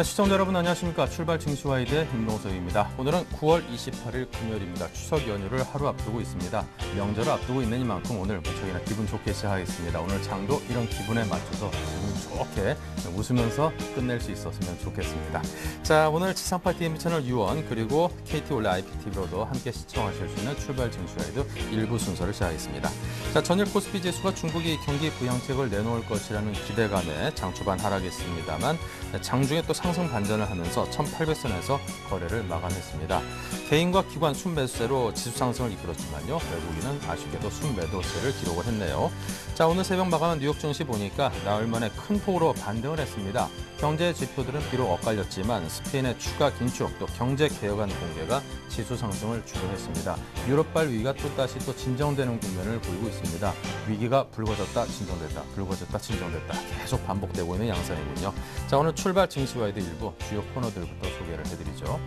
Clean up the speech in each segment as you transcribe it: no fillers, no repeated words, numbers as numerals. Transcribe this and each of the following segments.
네, 시청자 여러분 안녕하십니까. 출발 증시와이드의 임동석입니다. 오늘은 9월 28일 금요일입니다. 추석 연휴를 하루 앞두고 있습니다. 명절을 앞두고 있는 이만큼 오늘 무척이나 기분 좋게 시작하겠습니다. 오늘 장도 이런 기분에 맞춰서 기분 좋게 웃으면서 끝낼 수 있었으면 좋겠습니다. 자, 오늘 지상파 TMB 채널 유원 그리고 KT 올레 IPTV로도 함께 시청하실 수 있는 출발 증시와이드 일부 순서를 시작하겠습니다. 자, 전일 코스피 지수가 중국이 경기 부양책을 내놓을 것이라는 기대감에 장 초반 하락했습니다만 장중에 또 상승 반전을 하면서 1,800선에서 거래를 마감했습니다. 개인과 기관 순매수세로 지수 상승을 이끌었지만요. 외국인은 아쉽게도 순매도세를 기록을 했네요. 자, 오늘 새벽 마감한 뉴욕 증시 보니까 나흘 만에 큰 폭으로 반등을 했습니다. 경제 지표들은 비록 엇갈렸지만 스페인의 추가 긴축 또 경제 개혁안 공개가 지수 상승을 주도했습니다. 유럽발 위기가 또다시 진정되는 국면을 보이고 있습니다. 위기가 불거졌다 진정됐다 불거졌다 진정됐다 계속 반복되고 있는 양상이군요. 자, 오늘 출발 증시와이드 일부 주요 코너들부터 소개를 해드리죠.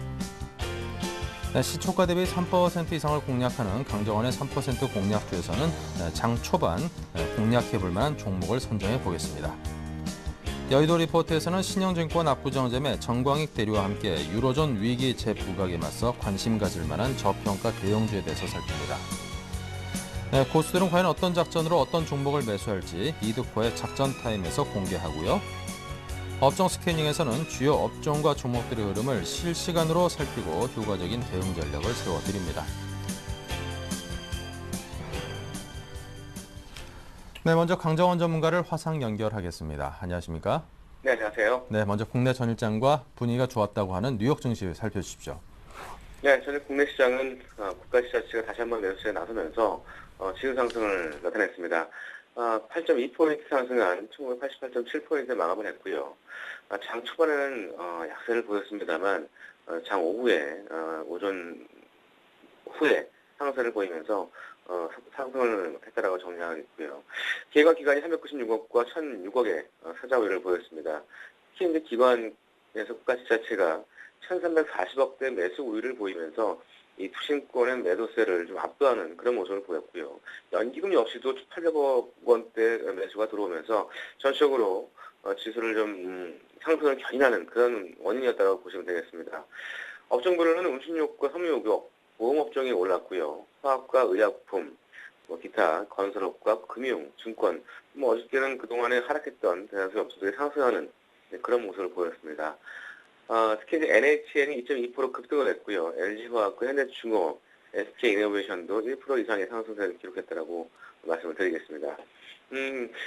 시초가 대비 3% 이상을 공략하는 강정원의 3% 공략주에서는 장 초반 공략해볼 만한 종목을 선정해 보겠습니다. 여의도 리포트에서는 신영증권 압구정점의 정광익 대리와 함께 유로존 위기 재부각에 맞서 관심 가질 만한 저평가 대형주에 대해서 살핍니다. 고수들은 과연 어떤 작전으로 어떤 종목을 매수할지 이득포의 작전 타임에서 공개하고요. 업종 스캐닝에서는 주요 업종과 종목들의 흐름을 실시간으로 살피고 효과적인 대응 전략을 세워드립니다. 네, 먼저 강정원 전문가를 화상 연결하겠습니다. 안녕하십니까? 네, 안녕하세요. 네, 먼저 국내 전일장과 분위기가 좋았다고 하는 뉴욕 증시 살펴주십시오. 네, 저는 국내 시장은 국가지자체가 다시 한번 매수세에 나서면서 지수 상승을 나타냈습니다. 8.2포인트 상승한 1988.7포인트에 마감을 했고요. 장 초반에는 약세를 보였습니다만 장 오후에 오전 후에 상승을 보이면서 상승을 했다라고 정리하겠고요. 기관 기간이 396억과 1,006억의 사자 우위를 보였습니다. 특히 이제 기관에서 국가지자체가 1,340억대 매수 우위를 보이면서 이 투신권의 매도세를 좀 압도하는 그런 모습을 보였고요. 연기금 역시도 800억 원대 매수가 들어오면서 전적으로 지수를 좀 상승을 견인하는 그런 원인이었다고 보시면 되겠습니다. 업종별로는 운신욕과 섬유욕, 보험업종이 올랐고요. 화학과 의약품, 기타 건설업과 금융, 증권, 어저께는 그동안에 하락했던 대다수 업종들이 상승하는 그런 모습을 보였습니다. 특히 이제 NHN이 2.2% 급등을 했고요. LG화학과 현대중공업, SK이노베이션도 1% 이상의 상승세를 기록했다라고 말씀을 드리겠습니다.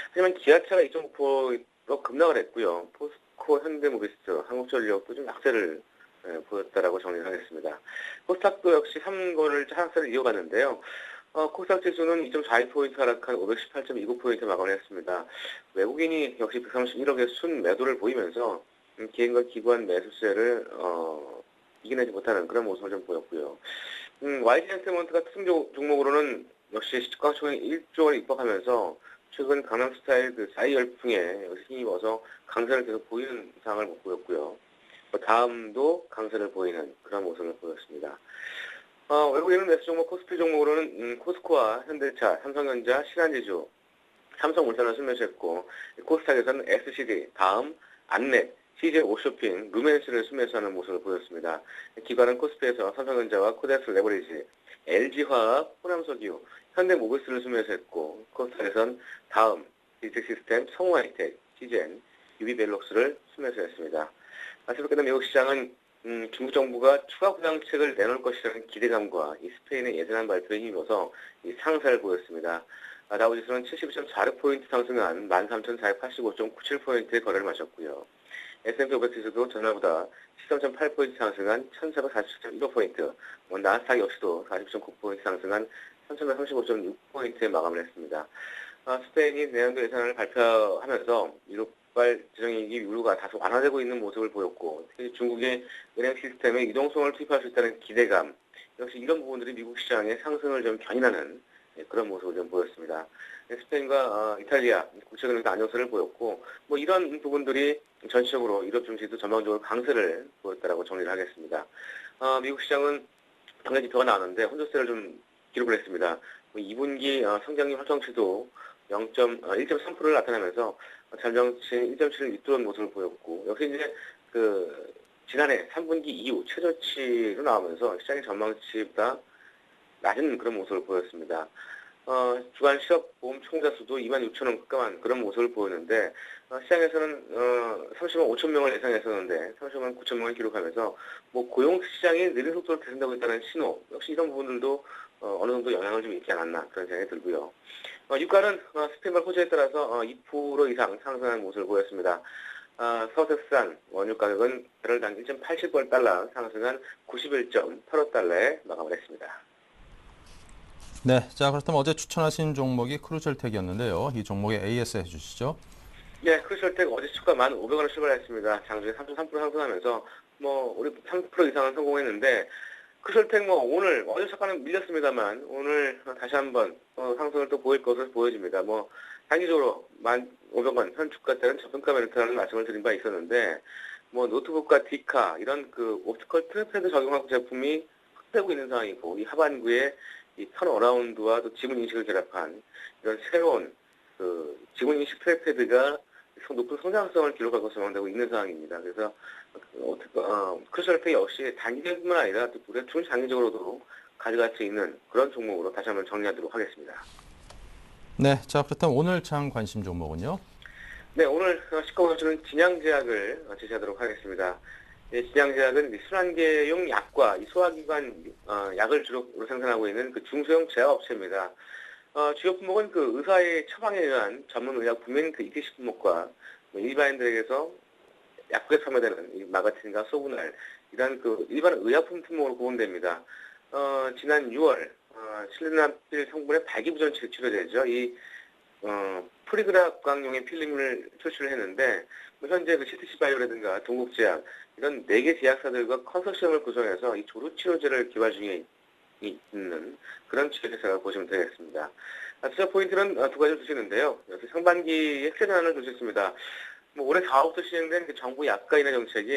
하지만 기아차가 2.9% 급락을 했고요. 포스코, 현대모비스, 한국전력도 좀 약세를 보였다라고 정리를 하겠습니다. 코스닥도 역시 3거를 하락세를 이어갔는데요. 코스닥 지수는 2.42포인트 하락한 518.29포인트 마감을 했습니다. 외국인이 역시 131억의 순 매도를 보이면서 개인과 기관 매수세를 이겨내지 못하는 그런 모습을 좀 보였고요. YG엔터테인먼트가 특징 종목으로는 역시 시가총액 1조를 입박하면서 최근 강남스타일 그 싸이 열풍에 힘입어서 강세를 계속 보이는 상황을 보였고요. 다음도 강세를 보이는 그런 모습을 보였습니다. 외국인은 매수 종목 코스피 종목으로는 코스코와 현대차, 삼성전자, 신한지주, 삼성물산을 순매수했고 코스닥에서는 SCD, 다음, 안넷, CJ 오쇼핑, 루멘스를 순매수하는 모습을 보였습니다. 기관은 코스피에서 삼성전자와 코덱스 레버리지, LG화학, 호남석유, 현대모비스를 순매수했고 코스닥에서는 다음, 디텍시스템, 성우하이텍, CGN, 유비벨록스를 순매수했습니다. 새롭게 미국 시장은 중국 정부가 추가 부양책을 내놓을 것이라는 기대감과 이 스페인의 예산안 발표에 힘입어서 이 상승을 보였습니다. 다우지수는 72.46포인트 상승한 13,485.97포인트의 거래를 마쳤고요. S&P 500 지수도 전날보다 13.8포인트 상승한 1,447.15포인트, 나스닥 역시도 40.9포인트 상승한 3,135.6포인트에 마감을 했습니다. 스페인이 내년도 예산을 발표하면서 유럽발 재정이익이 유로가 다소 완화되고 있는 모습을 보였고, 특히 중국의 은행 시스템에 유동성을 투입할 수 있다는 기대감, 역시 이런 부분들이 미국 시장의 상승을 좀 견인하는 그런 모습을 좀 보였습니다. 스페인과 이탈리아 국채금리도 안정세를 보였고, 이런 부분들이 전체적으로 유럽 증시도 전반적으로 강세를 보였다라고 정리를 하겠습니다. 미국 시장은 경제 지표가 나왔는데 혼조세를 좀 기록을 했습니다. 2분기 성장률 확정치도 1.3%를 나타내면서 잠정치 1.7을 윗도는 모습을 보였고, 역시 이제 지난해 3분기 이후 최저치로 나오면서 시장의 전망치보다 낮은 그런 모습을 보였습니다. 주간 실업보험 총자 수도 26,000원 급감한 그런 모습을 보였는데, 시장에서는 30만 5천 명을 예상했었는데 30만 9천 명을 기록하면서 고용 시장이 느린 속도로 개선되고 있다는 신호, 역시 이런 부분들도 어느 정도 영향을 좀 있지 않았나 그런 생각이 들고요. 유가는 스프링말 호재에 따라서 2% 이상 상승한 모습을 보였습니다. 서울텍스산 원유 가격은 배럴당 1.80달러 상승한 91.85달러에 마감을 했습니다. 네, 자 그렇다면 어제 추천하신 종목이 크루셜텍이었는데요. 이 종목의 AS 해주시죠. 네, 크루셜텍 어제 주가 1,500원을 출발했습니다. 장중에 3.3% 상승하면서 우리 3% 이상은 성공했는데, 크루셜텍 어제 잠깐은 밀렸습니다만 오늘 다시 한번 상승을 또 보일 것으로 보여집니다. 단기적으로 1,500원 현 주가대는 저평가 메리트라는 말씀을 드린 바 있었는데, 노트북과 디카 이런 옵티컬 트랩헤드 적용하고 제품이 흑되고 있는 상황이고, 이 하반기에 이 턴어라운드와 또 지문인식을 결합한 이런 새로운 지문인식 트랩헤드가 높은 성장성을 기록할 것으로 예상되고 있는 상황입니다. 그래서 크루셜텍 역시 단기적뿐만 아니라 또 우리가 중장기적으로도 가져가치 있는 그런 종목으로 다시 한번 정리하도록 하겠습니다. 네, 자 그렇다면 오늘 장 관심 종목은요? 네, 오늘 시가보수는 진양제약을 제시하도록 하겠습니다. 진양제약은 순환계용 약과 이 소화기관 약을 주로 생산하고 있는 중소형 제약업체입니다. 주요 품목은 의사의 처방에 의한 전문 의약품인 ETC 품목과 일반인들에게서 약국에 판매되는 이 마가틴과 소분할 이런 일반 의약품 품목으로 구분됩니다. 지난 6월 실리나필 성분의 발기부전 치료제죠. 이 프리그라광용의 필름을 출시를 했는데, 현재 CTC 바이오라든가 동국제약 이런 4개 제약사들과 컨소시엄을 구성해서 이 조루 치료제를 개발 중에 있는 그런 치료제사라고 보시면 되겠습니다. 투자 포인트는 두 가지를 두시는데요. 여기 상반기 핵심 현안을 두셨습니다. 올해 4월부터 시행된 정부 약가 인하 정책이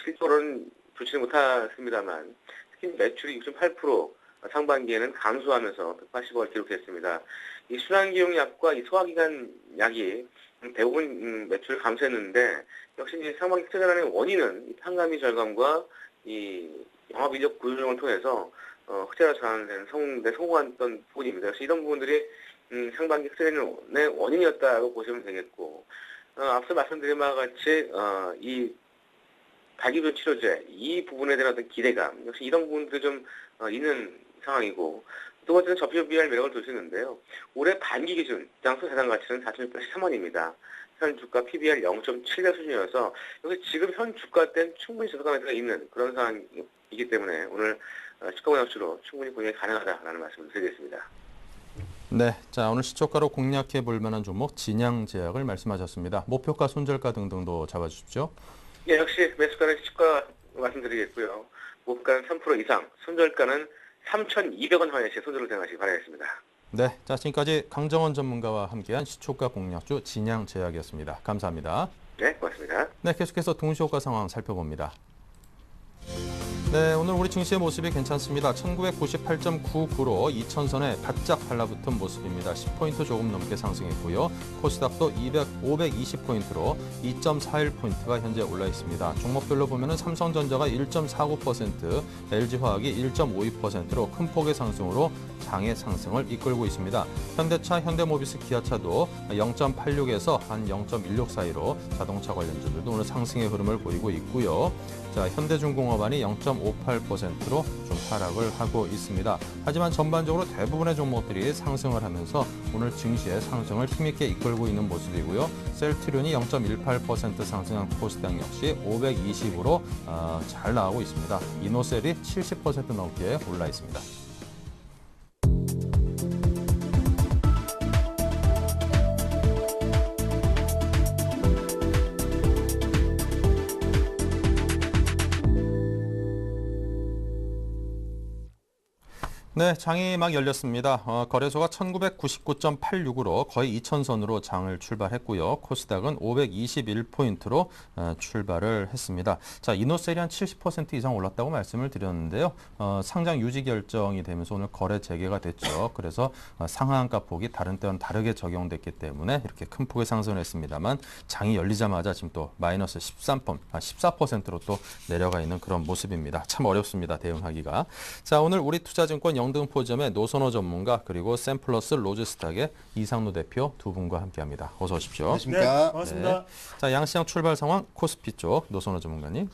실제로는 좋지는 못했습니다만, 특히 매출이 6.8% 상반기에는 감소하면서 180억을 기록했습니다. 이 순환기용 약과 이 소화기관 약이 대부분 매출을 감소했는데, 역시 이 상반기 흑자전환의 원인은 이 판관비 절감과 이 영업인력 구조조정을 통해서 흑자로 전환된 데 성공했던 부분입니다. 그래서 이런 부분들이 상반기 흑자전환의 원인이었다고 보시면 되겠고, 앞서 말씀드린 바와 같이 이 발기부전 치료제 이 부분에 대한 어떤 기대감, 역시 이런 부분들이 좀 있는 상황이고, 두 번째는 저비용 비할 매력을 두시는데요. 올해 반기 기준 장수 자산 가치는 4,613원입니다. 현 주가 PBR 0.7배 수준이어서 여기 지금 현 주가 때는 충분히 저가 매수가 있는 그런 상황이기 때문에 오늘 시가보수로 충분히 공략이 가능하다라는 말씀을 드리겠습니다. 네, 자 오늘 시초가로 공략해 볼 만한 종목 진양제약을 말씀하셨습니다. 목표가, 손절가 등등도 잡아주십시오. 예, 역시 매수가는 시초가 말씀드리겠고요. 목표가는 3% 이상, 손절가는 3,200원 하에서 손절을 대응하시기 바라겠습니다. 네, 자 지금까지 강정원 전문가와 함께한 시초가 공략주 진양제약이었습니다. 감사합니다. 네, 고맙습니다. 네, 계속해서 동시효과 상황 살펴봅니다. 네, 오늘 우리 증시의 모습이 괜찮습니다. 1998.99로 2000선에 바짝 달라붙은 모습입니다. 10포인트 조금 넘게 상승했고요. 코스닥도 520포인트로 2.41포인트가 현재 올라 있습니다. 종목별로 보면 삼성전자가 1.49%, LG화학이 1.52%로 큰 폭의 상승으로 장의 상승을 이끌고 있습니다. 현대차, 현대모비스, 기아차도 0.86에서 한 0.16 사이로 자동차 관련주들도 오늘 상승의 흐름을 보이고 있고요. 자, 현대중공업안이 0.58%로 좀 하락을 하고 있습니다. 하지만 전반적으로 대부분의 종목들이 상승을 하면서 오늘 증시의 상승을 힘있게 이끌고 있는 모습이고요. 셀트리온이 0.18% 상승한 코스닥 역시 520으로 잘 나가고 있습니다. 이노셀이 70% 넘게 올라 있습니다. 네, 장이 막 열렸습니다. 거래소가 1999.86으로 거의 2000선으로 장을 출발했고요. 코스닥은 521포인트로 출발을 했습니다. 자, 이노셀이 한 70% 이상 올랐다고 말씀을 드렸는데요. 상장 유지 결정이 되면서 오늘 거래 재개가 됐죠. 그래서 상한가 폭이 다른 때와는 다르게 적용됐기 때문에 이렇게 큰 폭의 상승을 했습니다만 장이 열리자마자 지금 또 마이너스 14%로 또 내려가 있는 그런 모습입니다. 참 어렵습니다. 대응하기가. 자, 오늘 우리투자증권 영등포점의 노선호 전문가 그리고 샘플러스 로즈스탁의 이상로 대표 두 분과 함께합니다. 어서 오십시오. 안녕하십니까. 네, 반갑습니다. 네. 자, 양시장 출발 상황 코스피 쪽 노선호 전문가님.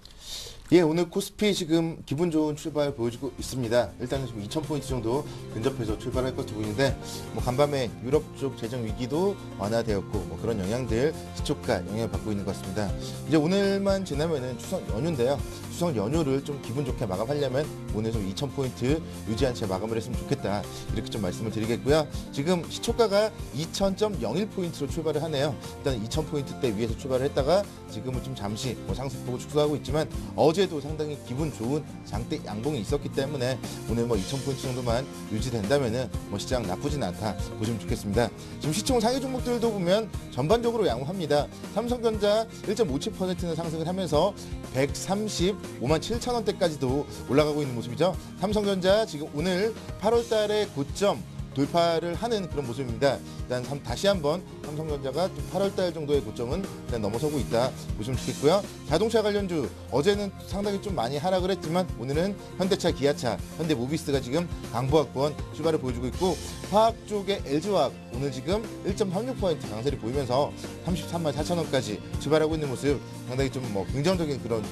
예, 오늘 코스피 지금 기분 좋은 출발 보여주고 있습니다. 일단은 지금 2,000포인트 정도 근접해서 출발할 것으로 보이는데, 뭐 간밤에 유럽 쪽 재정 위기도 완화되었고, 뭐 그런 영향들 시초가 영향을 받고 있는 것 같습니다. 이제 오늘만 지나면은 추석 연휴인데요. 추석 연휴를 좀 기분 좋게 마감하려면 오늘 좀 2,000포인트 유지한 채 마감을 했으면 좋겠다. 이렇게 좀 말씀을 드리겠고요. 지금 시초가가 2,000.01포인트로 출발을 하네요. 일단 2,000포인트대 위에서 출발을 했다가 지금은 좀 잠시 뭐 상승폭을 축소하고 있지만 어제도 상당히 기분 좋은 장대 양봉이 있었기 때문에 오늘 뭐 2,000포인트 정도만 유지된다면은 뭐 시장 나쁘진 않다 보시면 좋겠습니다. 지금 시총 상위 종목들도 보면 전반적으로 양호합니다. 삼성전자 1.57%는 상승을 하면서 135만 7천 원대까지도 올라가고 있는 모습이죠. 삼성전자 지금 오늘 8월 달에 고점 돌파를 하는 그런 모습입니다. 일단 다시 한번 삼성전자가 8월 달 정도의 고점은 일단 넘어서고 있다 보시면 좋겠고요. 자동차 관련주 어제는 상당히 좀 많이 하락을 했지만 오늘은 현대차, 기아차, 현대모비스가 지금 강보합권 출발을 보여주고 있고 화학 쪽의 LG화학 오늘 지금 1.36% 강세를 보이면서 33만 4천 원까지 출발하고 있는 모습 상당히 좀 뭐 긍정적인 그런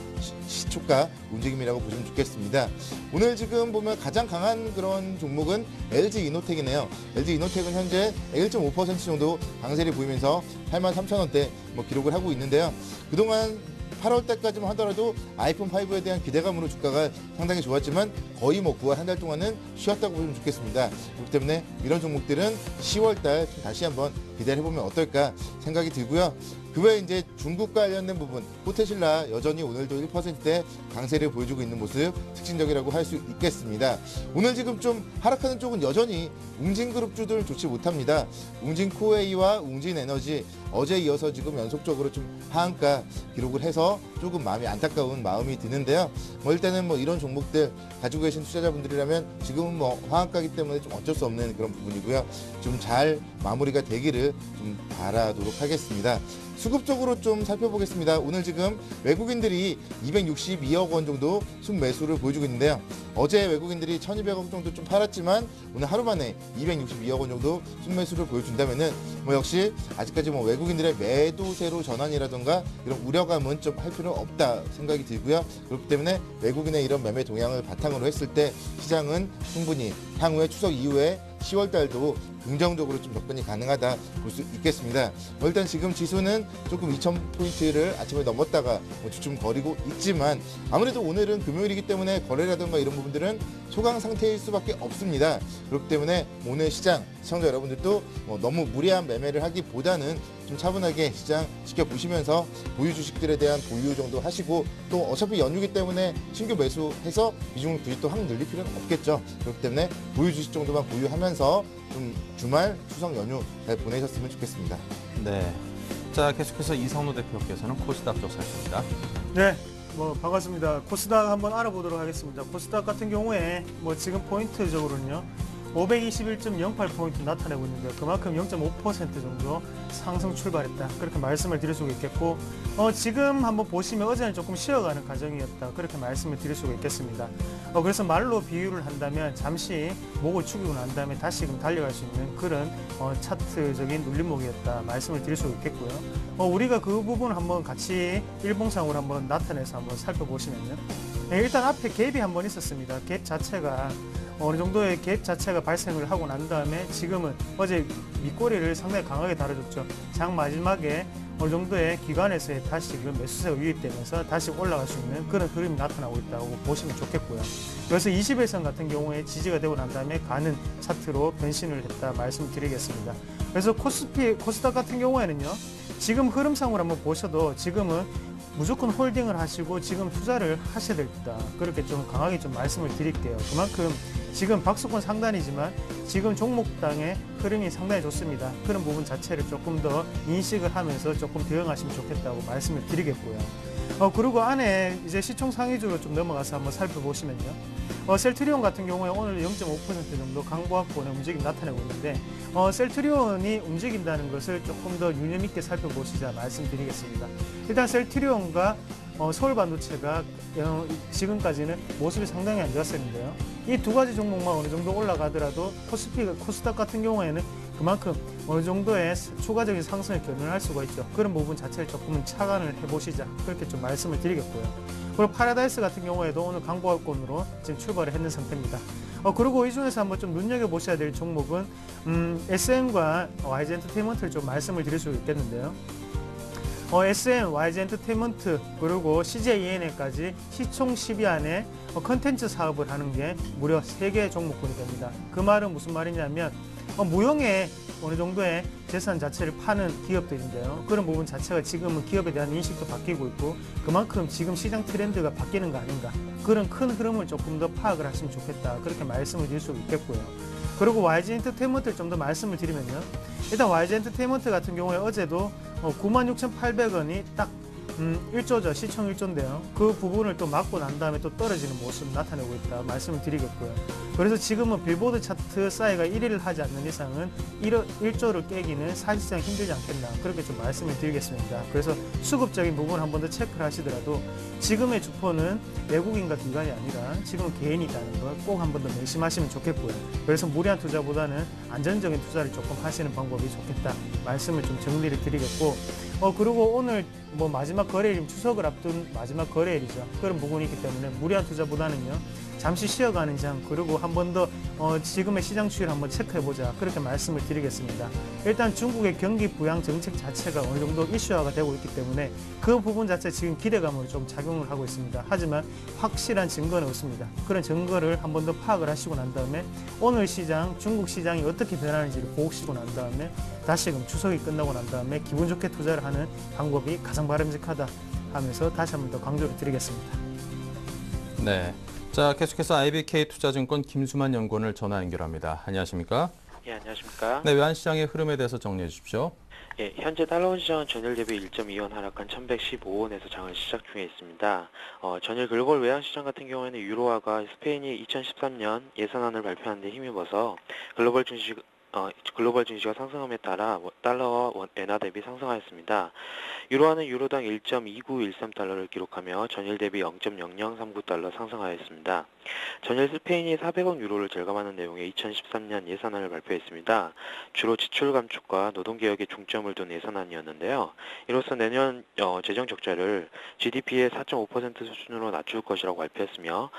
시초가 움직임이라고 보시면 좋겠습니다. 오늘 지금 보면 가장 강한 그런 종목은 LG 이노텍이네요. LG 이노텍은 현재 1.5% 정도 강세를 보이면서 8만 3천 원대 뭐 기록을 하고 있는데요. 그동안 8월 달까지만 하더라도 아이폰 5에 대한 기대감으로 주가가 상당히 좋았지만 거의 뭐 9월 한 달 동안은 쉬었다고 보시면 좋겠습니다. 그렇기 때문에 이런 종목들은 10월 달 다시 한번 기대를 해보면 어떨까 생각이 들고요. 그 외에 이제 중국 관련된 부분, 호텔신라 여전히 오늘도 1%대 강세를 보여주고 있는 모습 특징적이라고 할 수 있겠습니다. 오늘 지금 좀 하락하는 쪽은 여전히 웅진그룹주들 좋지 못합니다. 웅진코웨이와 웅진에너지 어제 이어서 지금 연속적으로 좀 하한가 기록을 해서 조금 마음이 안타까운 마음이 드는데요. 뭐 일단은 뭐 이런 종목들 가지고 계신 투자자분들이라면 지금은 뭐 하한가기 때문에 좀 어쩔 수 없는 그런 부분이고요. 좀 잘 마무리가 되기를 좀 바라도록 하겠습니다. 수급적으로 좀 살펴보겠습니다. 오늘 지금 외국인들이 262억 원 정도 순매수를 보여주고 있는데요. 어제 외국인들이 1,200억 정도 좀 팔았지만 오늘 하루 만에 262억 원 정도 순매수를 보여준다면은 뭐 역시 아직까지 뭐 외국인들의 매도세로 전환이라던가 이런 우려감은 좀 할 필요는 없다 생각이 들고요. 그렇기 때문에 외국인의 이런 매매 동향을 바탕으로 했을 때 시장은 충분히 향후에 추석 이후에 10월 달도 긍정적으로 좀 접근이 가능하다 볼 수 있겠습니다. 뭐 일단 지금 지수는 조금 2,000포인트를 아침에 넘었다가 뭐 주춤거리고 있지만 아무래도 오늘은 금요일이기 때문에 거래라든가 이런 부분들은 소강 상태일 수밖에 없습니다. 그렇기 때문에 오늘 시장 시청자 여러분들도 뭐 너무 무리한 매매를 하기보다는 좀 차분하게 시장 지켜보시면서 보유 주식들에 대한 보유 정도 하시고 또 어차피 연휴기 때문에 신규 매수해서 비중을 굳이 또 확 늘릴 필요는 없겠죠. 그렇기 때문에 보유 주식 정도만 보유하면서 좀 주말 추석 연휴 잘 보내셨으면 좋겠습니다. 네. 자, 계속해서 이상로 대표께서는 코스닥 쪽 살펴봅니다. 네, 뭐 반갑습니다. 코스닥 한번 알아보도록 하겠습니다. 코스닥 같은 경우에 뭐 지금 포인트적으로는요. 521.08포인트 나타내고 있는데 그만큼 0.5% 정도 상승 출발했다. 그렇게 말씀을 드릴 수가 있겠고 지금 한번 보시면 어제는 조금 쉬어가는 과정이었다. 그렇게 말씀을 드릴 수가 있겠습니다. 그래서 말로 비유를 한다면 잠시 목을 축이고 난 다음에 다시금 달려갈 수 있는 그런 차트적인 눌림목이었다. 말씀을 드릴 수가 있겠고요. 우리가 그 부분을 한번 같이 일봉상으로 한번 나타내서 한번 살펴보시면요. 네, 일단 앞에 갭이 한번 있었습니다. 갭 자체가 어느 정도의 갭 자체가 발생을 하고 난 다음에 지금은 어제 밑꼬리를 상당히 강하게 다뤄줬죠. 장 마지막에 어느 정도의 기관에서의 다시 그 매수세가 유입되면서 다시 올라갈 수 있는 그런 흐름이 나타나고 있다고 보시면 좋겠고요. 그래서 20일선 같은 경우에 지지가 되고 난 다음에 가는 차트로 변신을 했다 말씀드리겠습니다. 그래서 코스닥 같은 경우에는요. 지금 흐름상으로 한번 보셔도 지금은 무조건 홀딩을 하시고 지금 투자를 하셔야 되겠다. 그렇게 좀 강하게 좀 말씀을 드릴게요. 그만큼 지금 박스권 상단이지만 지금 종목당의 흐름이 상당히 좋습니다. 그런 부분 자체를 조금 더 인식을 하면서 조금 대응하시면 좋겠다고 말씀을 드리겠고요. 그리고 안에 이제 시총 상위주로 좀 넘어가서 한번 살펴보시면요. 셀트리온 같은 경우에 오늘 0.5% 정도 강보합권의 움직임 나타내고 있는데 셀트리온이 움직인다는 것을 조금 더 유념 있게 살펴보시자 말씀드리겠습니다. 일단 셀트리온과 서울반도체가 지금까지는 모습이 상당히 안 좋았었는데요. 이 두 가지 종목만 어느 정도 올라가더라도 코스닥 같은 경우에는 그만큼 어느 정도의 추가적인 상승을 견인할 수가 있죠. 그런 부분 자체를 조금은 착안을 해보시자 그렇게 좀 말씀을 드리겠고요. 그리고 파라다이스 같은 경우에도 오늘 강보합권으로 지금 출발을 했는 상태입니다. 그리고 이 중에서 한번 좀 눈여겨보셔야 될 종목은 SM과 YG 엔터테인먼트를 좀 말씀을 드릴 수 있겠는데요. SM, YG 엔터테인먼트 그리고 CJ ENA까지 시총 10위 안에 컨텐츠 사업을 하는 게 무려 3개의 종목군이 됩니다. 그 말은 무슨 말이냐면 무형의 어느 정도의 재산 자체를 파는 기업들인데요. 그런 부분 자체가 지금은 기업에 대한 인식도 바뀌고 있고 그만큼 지금 시장 트렌드가 바뀌는 거 아닌가 그런 큰 흐름을 조금 더 파악을 하시면 좋겠다 그렇게 말씀을 드릴 수 있겠고요. 그리고 YG 엔터테인먼트를 좀 더 말씀을 드리면요. 일단 YG 엔터테인먼트 같은 경우에 어제도 96,800원이 딱 1조죠. 시총 1조인데요. 그 부분을 또 막고 난 다음에 또 떨어지는 모습 나타내고 있다 말씀을 드리겠고요. 그래서 지금은 빌보드 차트 싸이가 1위를 하지 않는 이상은 1조를 깨기는 사실상 힘들지 않겠나 그렇게 좀 말씀을 드리겠습니다. 그래서 수급적인 부분 한 번 더 체크를 하시더라도 지금의 주포는 외국인과 기관이 아니라 지금 개인이라는 걸 꼭 한 번 더 명심하시면 좋겠고요. 그래서 무리한 투자보다는 안전적인 투자를 조금 하시는 방법이 좋겠다 말씀을 좀 정리를 드리겠고 그리고 오늘 마지막 거래일 추석을 앞둔 마지막 거래일이죠. 그런 부분이 있기 때문에 무리한 투자보다는요. 잠시 쉬어가는 장 그리고 한 번 더 지금의 시장 추이를 한번 체크해보자 그렇게 말씀을 드리겠습니다. 일단 중국의 경기 부양 정책 자체가 어느 정도 이슈화가 되고 있기 때문에 그 부분 자체 지금 기대감으로 좀 작용을 하고 있습니다. 하지만 확실한 증거는 없습니다. 그런 증거를 한 번 더 파악을 하시고 난 다음에 오늘 시장 중국 시장이 어떻게 변하는지를 보시고 난 다음에 다시금 추석이 끝나고 난 다음에 기분 좋게 투자를 하는 방법이 가장 바람직하다 하면서 다시 한 번 더 강조를 드리겠습니다. 네. 자, 계속해서 IBK 투자증권 김수만 연구원을 전화 연결합니다. 안녕하십니까? 예, 안녕하십니까? 네, 외환시장의 흐름에 대해서 정리해 주십시오. 예, 현재 달러원 시장은 전일 대비 1.2원 하락한 1115원에서 장을 시작 중에 있습니다. 전일 글로벌 외환시장 같은 경우에는 유로화가 스페인이 2013년 예산안을 발표하는 데 힘입어서 글로벌 증시가 상승함에 따라 달러와 엔화 대비 상승하였습니다. 유로화는 유로당 1.2913달러를 기록하며 전일 대비 0.0039달러 상승하였습니다. 전일 스페인이 400억 유로를 절감하는 내용의 2013년 예산안을 발표했습니다. 주로 지출 감축과 노동개혁에 중점을 둔 예산안이었는데요. 이로써 내년 재정 적자를 GDP의 4.5% 수준으로 낮출 것이라고 발표했으며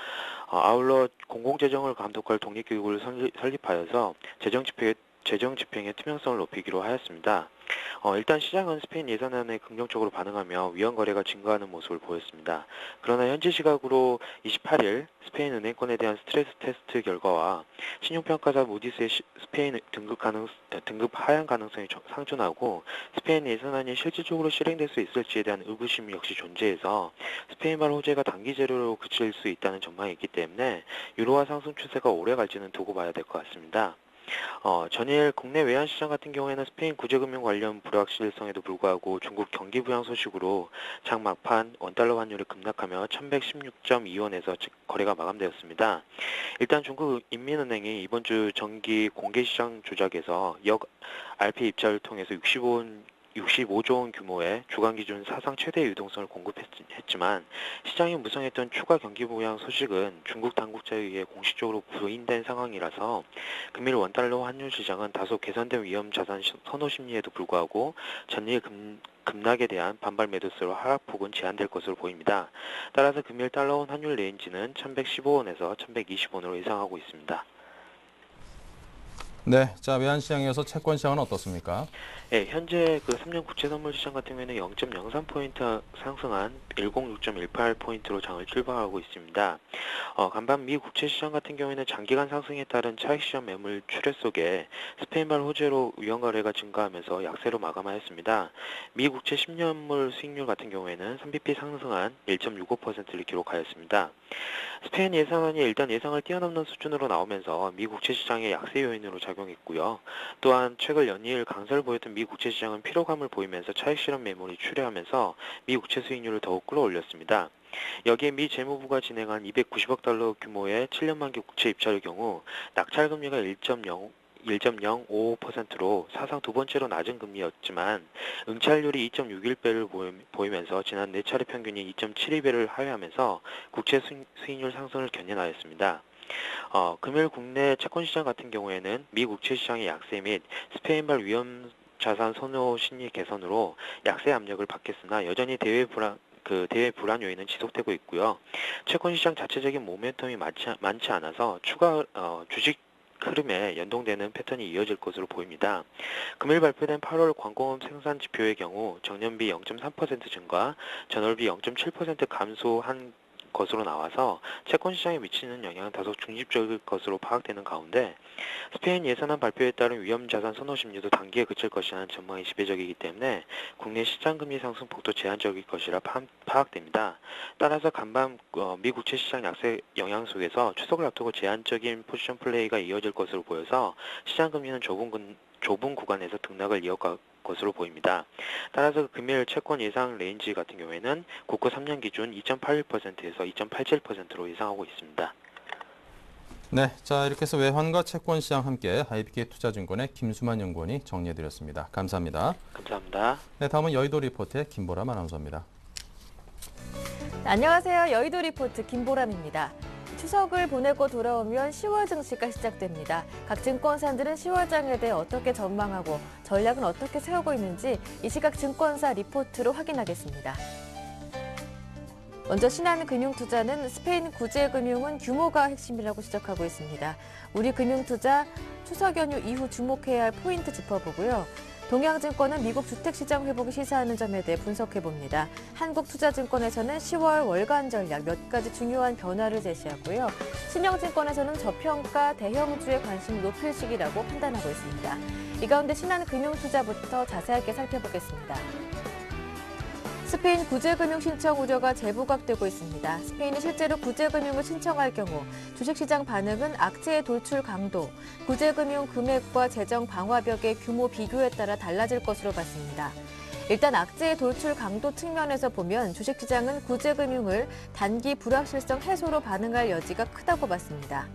아울러 공공재정을 감독할 독립기구를 설립하여서 재정 집행의 투명성을 높이기로 하였습니다. 일단 시장은 스페인 예산안에 긍정적으로 반응하며 위험 거래가 증가하는 모습을 보였습니다. 그러나 현지 시각으로 28일 스페인 은행권에 대한 스트레스 테스트 결과와 신용평가사 무디스의 스페인 등급 하향 가능성이 상존하고 스페인 예산안이 실질적으로 실행될 수 있을지에 대한 의구심 역시 존재해서 스페인발 호재가 단기 재료로 그칠 수 있다는 전망이 있기 때문에 유로화 상승 추세가 오래 갈지는 두고 봐야 될 것 같습니다. 전일 국내 외환시장 같은 경우에는 스페인 구제금융 관련 불확실성에도 불구하고 중국 경기 부양 소식으로 장 막판 원달러 환율이 급락하며 1116.2원에서 거래가 마감되었습니다. 일단 중국 인민은행이 이번 주 정기 공개시장 조작에서 역 RP 입자를 통해서 65조 원 규모의 주간 기준 사상 최대 유동성을 공급했지만 시장이 무성했던 추가 경기 부양 소식은 중국 당국자에 의해 공식적으로 부인된 상황이라서 금일 원달러 환율 시장은 다소 개선된 위험 자산 선호 심리에도 불구하고 전일 급락에 대한 반발 매도세로 하락폭은 제한될 것으로 보입니다. 따라서 금일 달러원 환율 레인지는 1115원에서 1120원으로 예상하고 있습니다. 네, 자 외환시장에서 채권 시장은 어떻습니까? 네, 현재 그 3년 국채 선물 시장 같은 경우에는 0.03포인트 상승한 106.18포인트로 장을 출발하고 있습니다. 간반 미 국채 시장 같은 경우에는 장기간 상승에 따른 차익 시장 매물 출회 속에 스페인발 호재로 위험 거래가 증가하면서 약세로 마감하였습니다. 미 국채 10년물 수익률 같은 경우에는 3bp 상승한 1.65%를 기록하였습니다. 스페인 예상안이 일단 예상을 뛰어넘는 수준으로 나오면서 미 국채 시장의 약세 요인으로 작용했고요. 또한 최근 연이을 강세를 보였던 미 국채 시장은 피로감을 보이면서 차익 실현 매물이 출회하면서 미 국채 수익률을 더욱 끌어올렸습니다. 여기에 미 재무부가 진행한 290억 달러 규모의 7년 만기 국채 입찰의 경우 낙찰 금리가 1.05%로 사상 두 번째로 낮은 금리였지만 응찰률이 2.61배를 보이면서 지난 4차례 평균이 2.72배를 하회하면서 국채 수익률 상승을 견인하였습니다. 금요일 국내 채권시장 같은 경우에는 미 국채시장의 약세 및 스페인발 위험 자산 선호 심리 개선으로 약세 압력을 받겠으나 여전히 대외 불안 요인은 지속되고 있고요. 채권시장 자체적인 모멘텀이 많지 않아서 추가 주식 흐름에 연동되는 패턴이 이어질 것으로 보입니다. 금일 발표된 8월 광공업 생산 지표의 경우 전년비 0.3% 증가, 전월비 0.7% 감소한 것으로 나와서 채권 시장에 미치는 영향은 다소 중립적일 것으로 파악되는 가운데 스페인 예산안 발표에 따른 위험 자산 선호 심리도 단기에 그칠 것이라는 전망이 지배적이기 때문에 국내 시장 금리 상승 폭도 제한적일 것이라 파악됩니다. 따라서 간밤 미 국채 시장 약세 영향 속에서 추석을 앞두고 제한적인 포지션 플레이가 이어질 것으로 보여서 시장 금리는 좁은 구간에서 등락을 이어갈 것으로 보입니다. 따라서 금일 채권 예상 레인지 같은 경우에는 국고 3년 기준 2.81%에서 2.87%로 예상하고 있습니다. 네, 자 이렇게 해서 외환과 채권 시장 함께 IBK 투자증권의 김수만 연구원이 정리해드렸습니다. 감사합니다. 감사합니다. 네, 다음은 여의도 리포트의 김보람 아나운서입니다. 안녕하세요. 여의도 리포트 김보람입니다. 추석을 보내고 돌아오면 10월 증시가 시작됩니다. 각 증권사들은 10월장에 대해 어떻게 전망하고 전략은 어떻게 세우고 있는지 이 시각 증권사 리포트로 확인하겠습니다. 먼저 신한금융투자는 스페인 구제금융은 규모가 핵심이라고 지적하고 있습니다. 우리금융투자 추석 연휴 이후 주목해야 할 포인트 짚어보고요. 동양증권은 미국 주택시장 회복이 시사하는 점에 대해 분석해봅니다. 한국투자증권에서는 10월 월간 전략 몇 가지 중요한 변화를 제시하고요. 신영증권에서는 저평가 대형주에 관심을 높일 시기라고 판단하고 있습니다. 이 가운데 신한금융투자부터 자세하게 살펴보겠습니다. 스페인 구제금융 신청 우려가 재부각되고 있습니다. 스페인이 실제로 구제금융을 신청할 경우 주식시장 반응은 악재의 돌출 강도, 구제금융 금액과 재정 방화벽의 규모 비교에 따라 달라질 것으로 봤습니다. 일단 악재의 돌출 강도 측면에서 보면 주식시장은 구제금융을 단기 불확실성 해소로 반응할 여지가 크다고 봤습니다.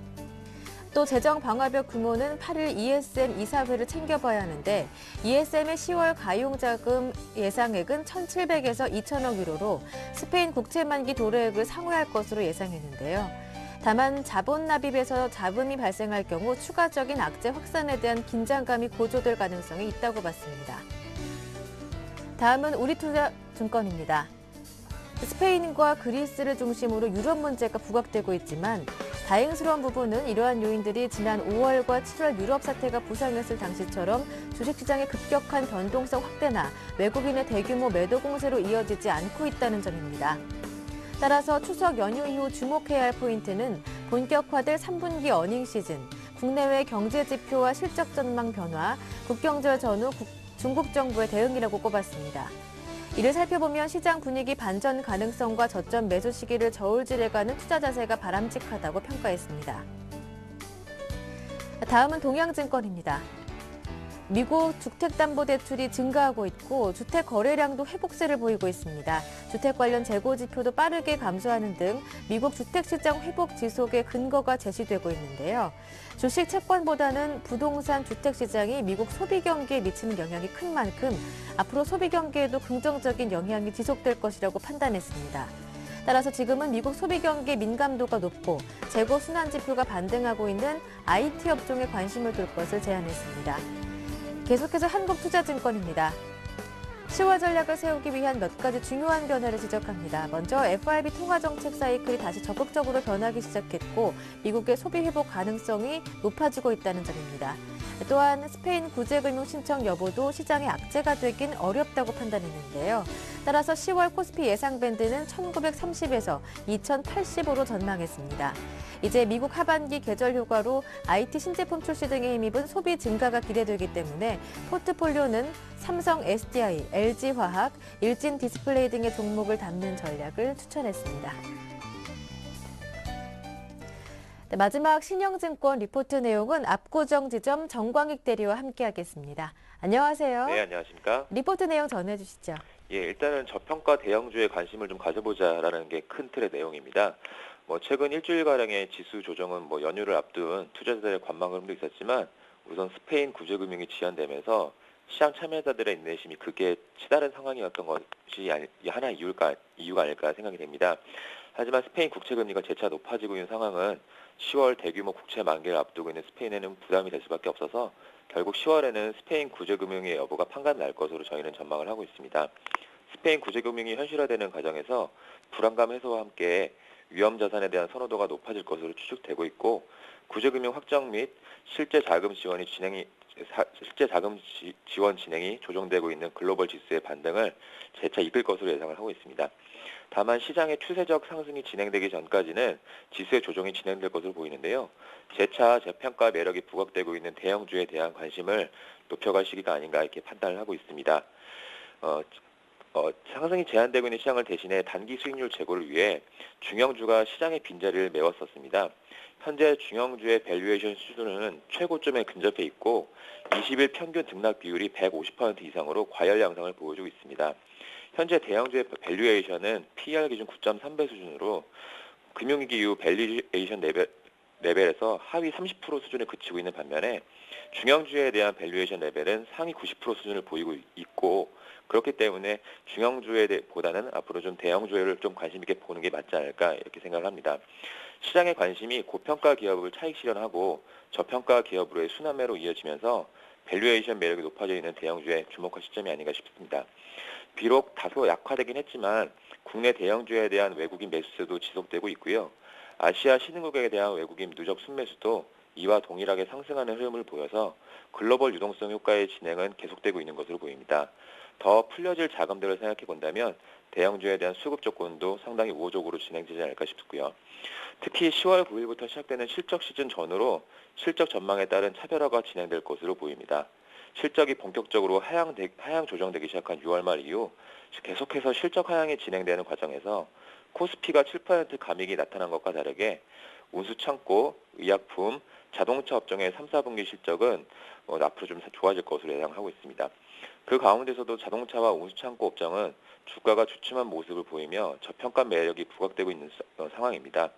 또 재정 방화벽 규모는 8일 ESM 이사회를 챙겨봐야 하는데 ESM의 10월 가용자금 예상액은 1,700에서 2,000억 유로로 스페인 국채 만기 도래액을 상회할 것으로 예상했는데요. 다만 자본 납입에서 잡음이 발생할 경우 추가적인 악재 확산에 대한 긴장감이 고조될 가능성이 있다고 봤습니다. 다음은 우리투자증권입니다. 스페인과 그리스를 중심으로 유럽 문제가 부각되고 있지만 다행스러운 부분은 이러한 요인들이 지난 5월과 7월 유럽 사태가 부상했을 당시처럼 주식시장의 급격한 변동성 확대나 외국인의 대규모 매도 공세로 이어지지 않고 있다는 점입니다. 따라서 추석 연휴 이후 주목해야 할 포인트는 본격화될 3분기 어닝 시즌, 국내외 경제 지표와 실적 전망 변화, 국경절 전후 중국 정부의 대응이라고 꼽았습니다. 이를 살펴보면 시장 분위기 반전 가능성과 저점 매수 시기를 저울질해가는 투자 자세가 바람직하다고 평가했습니다. 다음은 동양증권입니다. 미국 주택담보대출이 증가하고 있고 주택 거래량도 회복세를 보이고 있습니다. 주택 관련 재고 지표도 빠르게 감소하는 등 미국 주택시장 회복 지속의 근거가 제시되고 있는데요. 주식 채권보다는 부동산 주택시장이 미국 소비 경기에 미치는 영향이 큰 만큼 앞으로 소비 경기에도 긍정적인 영향이 지속될 것이라고 판단했습니다. 따라서 지금은 미국 소비 경기의 민감도가 높고 재고 순환 지표가 반등하고 있는 IT 업종에 관심을 둘 것을 제안했습니다. 계속해서 한국투자증권입니다. 10월 전략을 세우기 위한 몇 가지 중요한 변화를 지적합니다. 먼저 FRB 통화정책 사이클이 다시 적극적으로 변하기 시작했고 미국의 소비 회복 가능성이 높아지고 있다는 점입니다. 또한 스페인 구제금융 신청 여부도 시장의 악재가 되긴 어렵다고 판단했는데요. 따라서 10월 코스피 예상 밴드는 1930에서 2080으로 전망했습니다. 이제 미국 하반기 계절 효과로 IT 신제품 출시 등에 힘입은 소비 증가가 기대되기 때문에 포트폴리오는 삼성 SDI, LG화학, 일진 디스플레이 등의 종목을 담는 전략을 추천했습니다. 네, 마지막 신영증권 리포트 내용은 압구정 지점 정광익 대리와 함께하겠습니다. 안녕하세요. 네, 안녕하십니까. 리포트 내용 전해주시죠. 예, 일단은 저평가 대형주에 관심을 좀 가져보자라는 게 큰 틀의 내용입니다. 최근 일주일가량의 지수 조정은 연휴를 앞둔 투자자들의 관망 흐름도 있었지만 우선 스페인 구제금융이 지연되면서 시장 참여자들의 인내심이 크게 치달은 상황이었던 것이 하나의 이유가 아닐까 생각이 됩니다. 하지만 스페인 국채금리가 재차 높아지고 있는 상황은 10월 대규모 국채 만기를 앞두고 있는 스페인에는 부담이 될 수밖에 없어서 결국 10월에는 스페인 구제금융의 여부가 판가름 날 것으로 저희는 전망을 하고 있습니다. 스페인 구제금융이 현실화되는 과정에서 불안감 해소와 함께 위험 자산에 대한 선호도가 높아질 것으로 추측되고 있고 구제금융 확정 및 실제 자금 지원 진행이 조정되고 있는 글로벌 지수의 반등을 재차 이끌 것으로 예상을 하고 있습니다. 다만 시장의 추세적 상승이 진행되기 전까지는 지수의 조정이 진행될 것으로 보이는데요. 재차 재평가 매력이 부각되고 있는 대형주에 대한 관심을 높여갈 시기가 아닌가 이렇게 판단을 하고 있습니다. 상승이 제한되고 있는 시장을 대신해 단기 수익률 제고를 위해 중형주가 시장의 빈자리를 메웠었습니다. 현재 중형주의 밸류에이션 수준은 최고점에 근접해 있고 20일 평균 등락 비율이 150% 이상으로 과열 양상을 보여주고 있습니다. 현재 대형주의 밸류에이션은 PER 기준 9.3배 수준으로 금융위기 이후 밸류에이션 레벨에서 하위 30% 수준에 그치고 있는 반면에 중형주에 대한 밸류에이션 레벨은 상위 90% 수준을 보이고 있고 그렇기 때문에 중형주에 보다는 앞으로 좀 대형주를 좀 관심 있게 보는 게 맞지 않을까 이렇게 생각을 합니다. 시장의 관심이 고평가 기업을 차익 실현하고 저평가 기업으로의 순환매로 이어지면서 밸류에이션 매력이 높아져 있는 대형주에 주목할 시점이 아닌가 싶습니다. 비록 다소 약화되긴 했지만 국내 대형주에 대한 외국인 매수세도 지속되고 있고요. 아시아 신흥국에 대한 외국인 누적 순매수도 이와 동일하게 상승하는 흐름을 보여서 글로벌 유동성 효과의 진행은 계속되고 있는 것으로 보입니다. 더 풀려질 자금들을 생각해 본다면 대형주에 대한 수급 조건도 상당히 우호적으로 진행되지 않을까 싶고요. 특히 10월 9일부터 시작되는 실적 시즌 전후로 실적 전망에 따른 차별화가 진행될 것으로 보입니다. 실적이 본격적으로 하향 조정되기 시작한 6월 말 이후 계속해서 실적 하향이 진행되는 과정에서 코스피가 7% 감익이 나타난 것과 다르게 운수창고, 의약품, 자동차 업종의 3, 4분기 실적은 앞으로 좀 좋아질 것으로 예상하고 있습니다. 그 가운데서도 자동차와 운수창고 업종은 주가가 주춤한 모습을 보이며 저평가 매력이 부각되고 있는 상황입니다.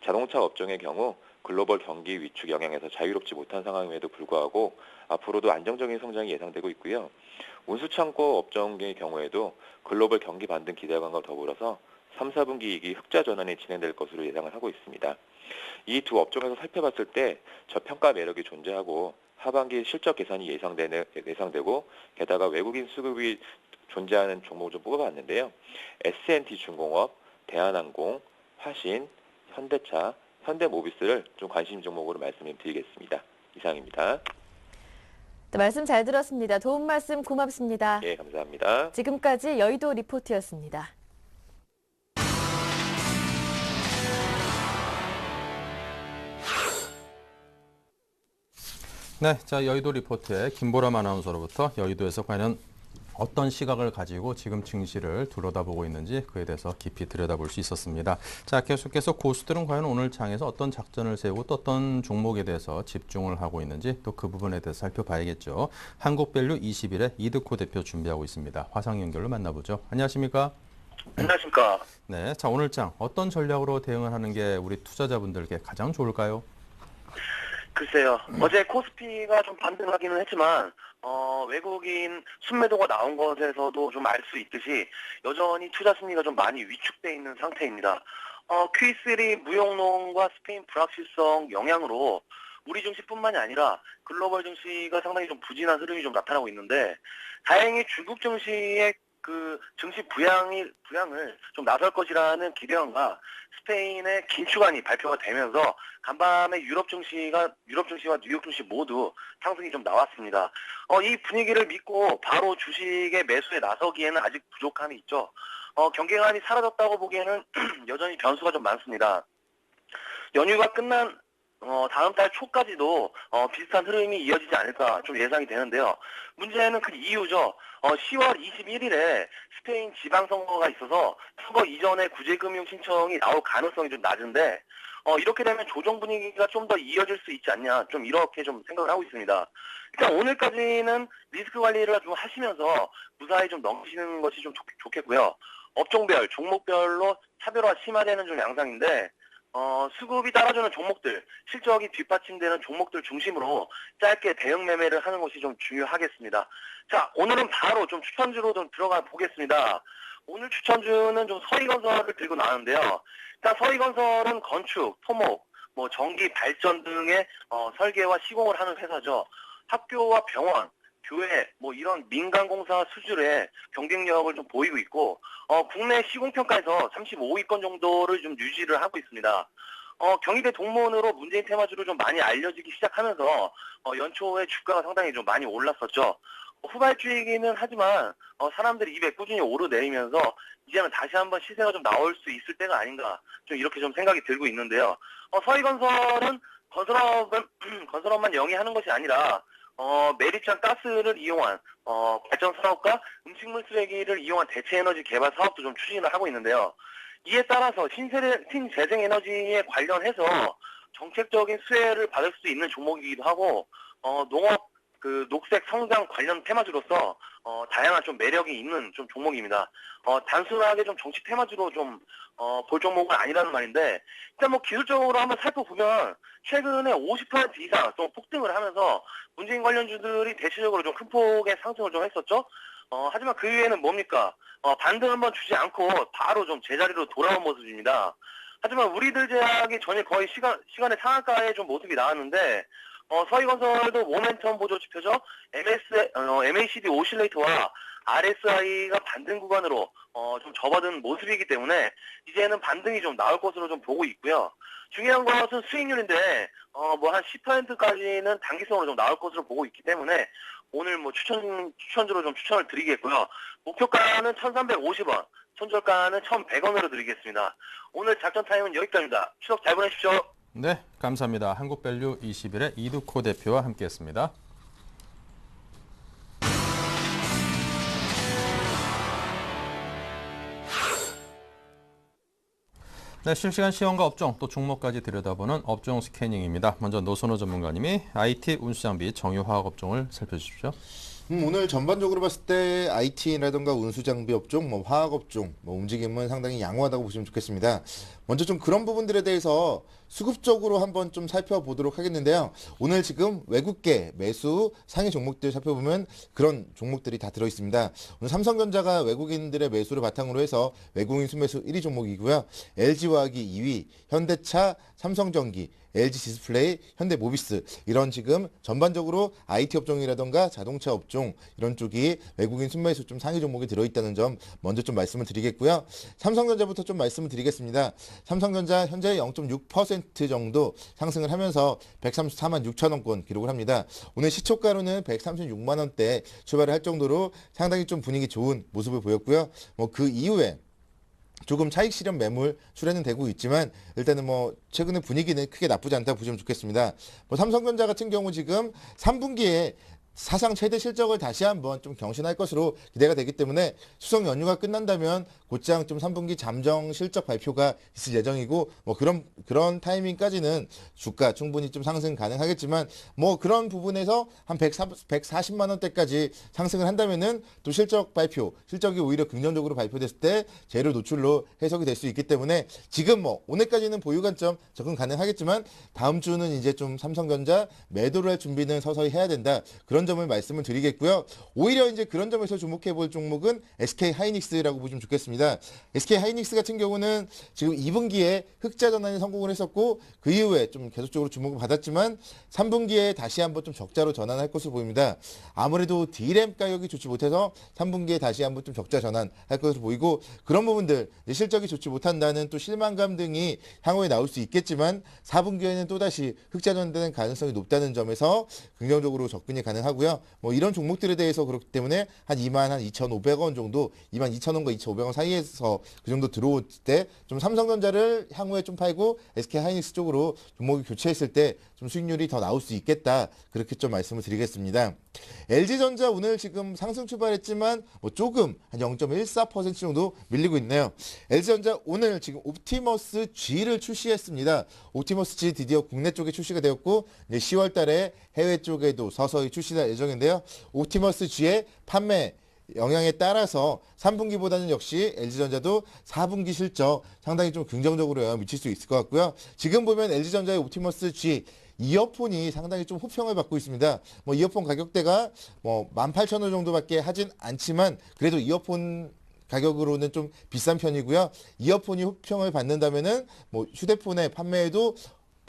자동차 업종의 경우 글로벌 경기 위축 영향에서 자유롭지 못한 상황임에도 불구하고 앞으로도 안정적인 성장이 예상되고 있고요. 운수창고 업종의 경우에도 글로벌 경기 반등 기대감과 더불어서 3, 4분기 이익이 흑자 전환이 진행될 것으로 예상을 하고 있습니다. 이 두 업종에서 살펴봤을 때 저평가 매력이 존재하고 하반기 실적 개선이 예상되고 게다가 외국인 수급이 존재하는 종목을 좀 뽑아봤는데요. S&T 중공업, 대한항공, 화신, 현대차, 현대모비스를 좀 관심 종목으로 말씀을 드리겠습니다. 이상입니다. 네, 말씀 잘 들었습니다. 도움 말씀 고맙습니다. 예, 감사합니다. 지금까지 여의도 리포트였습니다. 네, 자 여의도 리포트의 김보람 아나운서로부터 여의도에서 과연 어떤 시각을 가지고 지금 증시를 들여다보고 있는지 그에 대해서 깊이 들여다볼 수 있었습니다. 자, 계속해서 고수들은 과연 오늘 장에서 어떤 작전을 세우고 또 어떤 종목에 대해서 집중을 하고 있는지 또 그 부분에 대해서 살펴봐야겠죠. 한국밸류 21의 이득호 대표 준비하고 있습니다. 화상 연결로 만나보죠. 안녕하십니까? 안녕하십니까? 네, 자 오늘 장 어떤 전략으로 대응을 하는 게 우리 투자자분들께 가장 좋을까요? 글쎄요. 어제 코스피가 좀 반등하기는 했지만 외국인 순매도가 나온 것에서도 좀 알 수 있듯이 여전히 투자 심리가 좀 많이 위축돼 있는 상태입니다. Q3 무역론과 스페인 불확실성 영향으로 우리 증시뿐만이 아니라 글로벌 증시가 상당히 좀 부진한 흐름이 좀 나타나고 있는데 다행히 중국 증시의 그 증시 부양을 좀 나설 것이라는 기대감과 스페인의 긴축안이 발표가 되면서 간밤에 유럽 증시와 뉴욕 증시 모두 상승이 좀 나왔습니다. 이 분위기를 믿고 바로 주식의 매수에 나서기에는 아직 부족함이 있죠. 경계감이 사라졌다고 보기에는 여전히 변수가 좀 많습니다. 연휴가 끝난 다음 달 초까지도 비슷한 흐름이 이어지지 않을까 좀 예상이 되는데요. 문제는 그 이유죠. 10월 21일에 스페인 지방선거가 있어서 선거 이전에 구제금융 신청이 나올 가능성이 좀 낮은데 이렇게 되면 조정 분위기가 좀 더 이어질 수 있지 않냐 좀 이렇게 좀 생각을 하고 있습니다. 일단 오늘까지는 리스크 관리를 좀 하시면서 무사히 좀 넘기시는 것이 좀 좋겠고요. 업종별, 종목별로 차별화 심화되는 좀 양상인데 수급이 따라주는 종목들, 실적이 뒷받침되는 종목들 중심으로 짧게 대응 매매를 하는 것이 좀 중요하겠습니다. 자, 오늘은 바로 좀 추천주로 좀 들어가 보겠습니다. 오늘 추천주는 좀 서희건설을 들고 나왔는데요. 일단 서희건설은 건축, 토목, 전기, 발전 등의 설계와 시공을 하는 회사죠. 학교와 병원, 교회, 이런 민간공사 수준의 경쟁력을 좀 보이고 있고, 국내 시공평가에서 35위권 정도를 좀 유지를 하고 있습니다. 경희대 동문으로 문재인 테마주로 좀 많이 알려지기 시작하면서, 연초에 주가가 상당히 좀 많이 올랐었죠. 후발주이기는 하지만, 사람들이 입에 꾸준히 오르내리면서, 이제는 다시 한번 시세가 좀 나올 수 있을 때가 아닌가, 좀 이렇게 좀 생각이 들고 있는데요. 서희건설은 건설업만 영위하는 것이 아니라, 매립장 가스를 이용한 발전 사업과 음식물 쓰레기를 이용한 대체 에너지 개발 사업도 좀 추진을 하고 있는데요. 이에 따라서 신재생에너지에 관련해서 정책적인 수혜를 받을 수 있는 종목이기도 하고 농업 녹색 성장 관련 테마주로서 다양한 좀 매력이 있는 좀 종목입니다. 단순하게 좀 정치 테마주로 좀 볼 종목은 아니라는 말인데 일단 기술적으로 한번 살펴보면 최근에 50% 이상 좀 폭등을 하면서 문재인 관련주들이 대체적으로 좀 큰 폭의 상승을 좀 했었죠. 하지만 그 이유에는 뭡니까? 반등 한번 주지 않고 바로 좀 제자리로 돌아온 모습입니다. 하지만 우리들 제약이 전일 거의 시간의 상한가의 좀 모습이 나왔는데 서희건설도 모멘텀 보조 지표죠. MACD 오실레이터와 RSI가 반등 구간으로 좀 접어든 모습이기 때문에 이제는 반등이 좀 나올 것으로 좀 보고 있고요. 중요한 것은 수익률인데 한 10%까지는 단기성으로 좀 나올 것으로 보고 있기 때문에 오늘 추천주로 좀 추천을 드리겠고요. 목표가는 1,350원, 손절가는 1,100원으로 드리겠습니다. 오늘 작전 타임은 여기까지입니다. 추석 잘 보내십시오. 네, 감사합니다. 한국밸류 21의 이두코 대표와 함께했습니다. 네, 실시간 시황과 업종 또 종목까지 들여다보는 업종 스캐닝입니다. 먼저 노선호 전문가님이 IT 운수장비 정유화학 업종을 살펴주십시오. 오늘 전반적으로 봤을 때 IT라든가 운수장비 업종, 화학 업종 움직임은 상당히 양호하다고 보시면 좋겠습니다. 먼저 좀 그런 부분들에 대해서 수급적으로 한번 좀 살펴보도록 하겠는데요. 오늘 지금 외국계 매수 상위 종목들 살펴보면 그런 종목들이 다 들어있습니다. 오늘 삼성전자가 외국인들의 매수를 바탕으로 해서 외국인 순매수 1위 종목이고요. LG화학이 2위, 현대차, 삼성전기, LG디스플레이, 현대모비스 이런 지금 전반적으로 IT 업종이라던가 자동차 업종 이런 쪽이 외국인 순매수 좀 상위 종목이 들어있다는 점 먼저 좀 말씀을 드리겠고요. 삼성전자부터 좀 말씀을 드리겠습니다. 삼성전자 현재 0.6% 정도 상승을 하면서 134만 6천 원권 기록을 합니다. 오늘 시초가로는 136만 원대 출발을 할 정도로 상당히 좀 분위기 좋은 모습을 보였고요. 그 이후에 조금 차익 실현 매물 출현은 되고 있지만 일단은 최근에 분위기는 크게 나쁘지 않다고 보시면 좋겠습니다. 삼성전자 같은 경우 지금 3분기에 사상 최대 실적을 다시 한번 좀 경신할 것으로 기대가 되기 때문에 추석 연휴가 끝난다면 곧장 좀 3분기 잠정 실적 발표가 있을 예정이고 그런 타이밍까지는 주가 충분히 좀 상승 가능하겠지만 그런 부분에서 한 140만 원대까지 상승을 한다면은 또 실적이 오히려 긍정적으로 발표됐을 때 재료 노출로 해석이 될 수 있기 때문에 지금 오늘까지는 보유 관점 접근 가능하겠지만 다음 주는 이제 좀 삼성전자 매도를 할 준비는 서서히 해야 된다. 그런 이런 점을 말씀을 드리겠고요. 오히려 이제 그런 점에서 주목해 볼 종목은 SK 하이닉스라고 보시면 좋겠습니다. SK 하이닉스 같은 경우는 지금 2분기에 흑자 전환에 성공을 했었고 그 이후에 좀 계속적으로 주목을 받았지만 3분기에 다시 한번 좀 적자로 전환할 것으로 보입니다. 아무래도 D램 가격이 좋지 못해서 3분기에 다시 한번 좀 적자 전환할 것으로 보이고 그런 부분들 실적이 좋지 못한다는 또 실망감 등이 향후에 나올 수 있겠지만 4분기에는 또다시 흑자 전환되는 가능성이 높다는 점에서 긍정적으로 접근이 가능하고요. 뭐 이런 종목들에 대해서 그렇기 때문에 한 22,500원 정도 22,000원과 2,500원 사이에서 그 정도 들어올 때 좀 삼성전자를 향후에 좀 팔고 SK 하이닉스 쪽으로 종목이 교체했을 때 좀 수익률이 더 나올 수 있겠다. 그렇게 좀 말씀을 드리겠습니다. LG전자 오늘 지금 상승 출발했지만 뭐 조금 한 0.14% 정도 밀리고 있네요. LG전자 오늘 지금 옵티머스 G를 출시했습니다. 옵티머스 G 드디어 국내 쪽에 출시가 되었고 이제 10월 달에 해외 쪽에도 서서히 출시될 예정인데요. 옵티머스 G의 판매 영향에 따라서 3분기보다는 역시 LG전자도 4분기 실적 상당히 좀 긍정적으로 영향을 미칠 수 있을 것 같고요. 지금 보면 LG전자의 옵티머스 G 이어폰이 상당히 좀 호평을 받고 있습니다. 뭐 이어폰 가격대가 뭐 18,000원 정도밖에 하진 않지만 그래도 이어폰 가격으로는 좀 비싼 편이고요. 이어폰이 호평을 받는다면은 뭐 휴대폰의 판매에도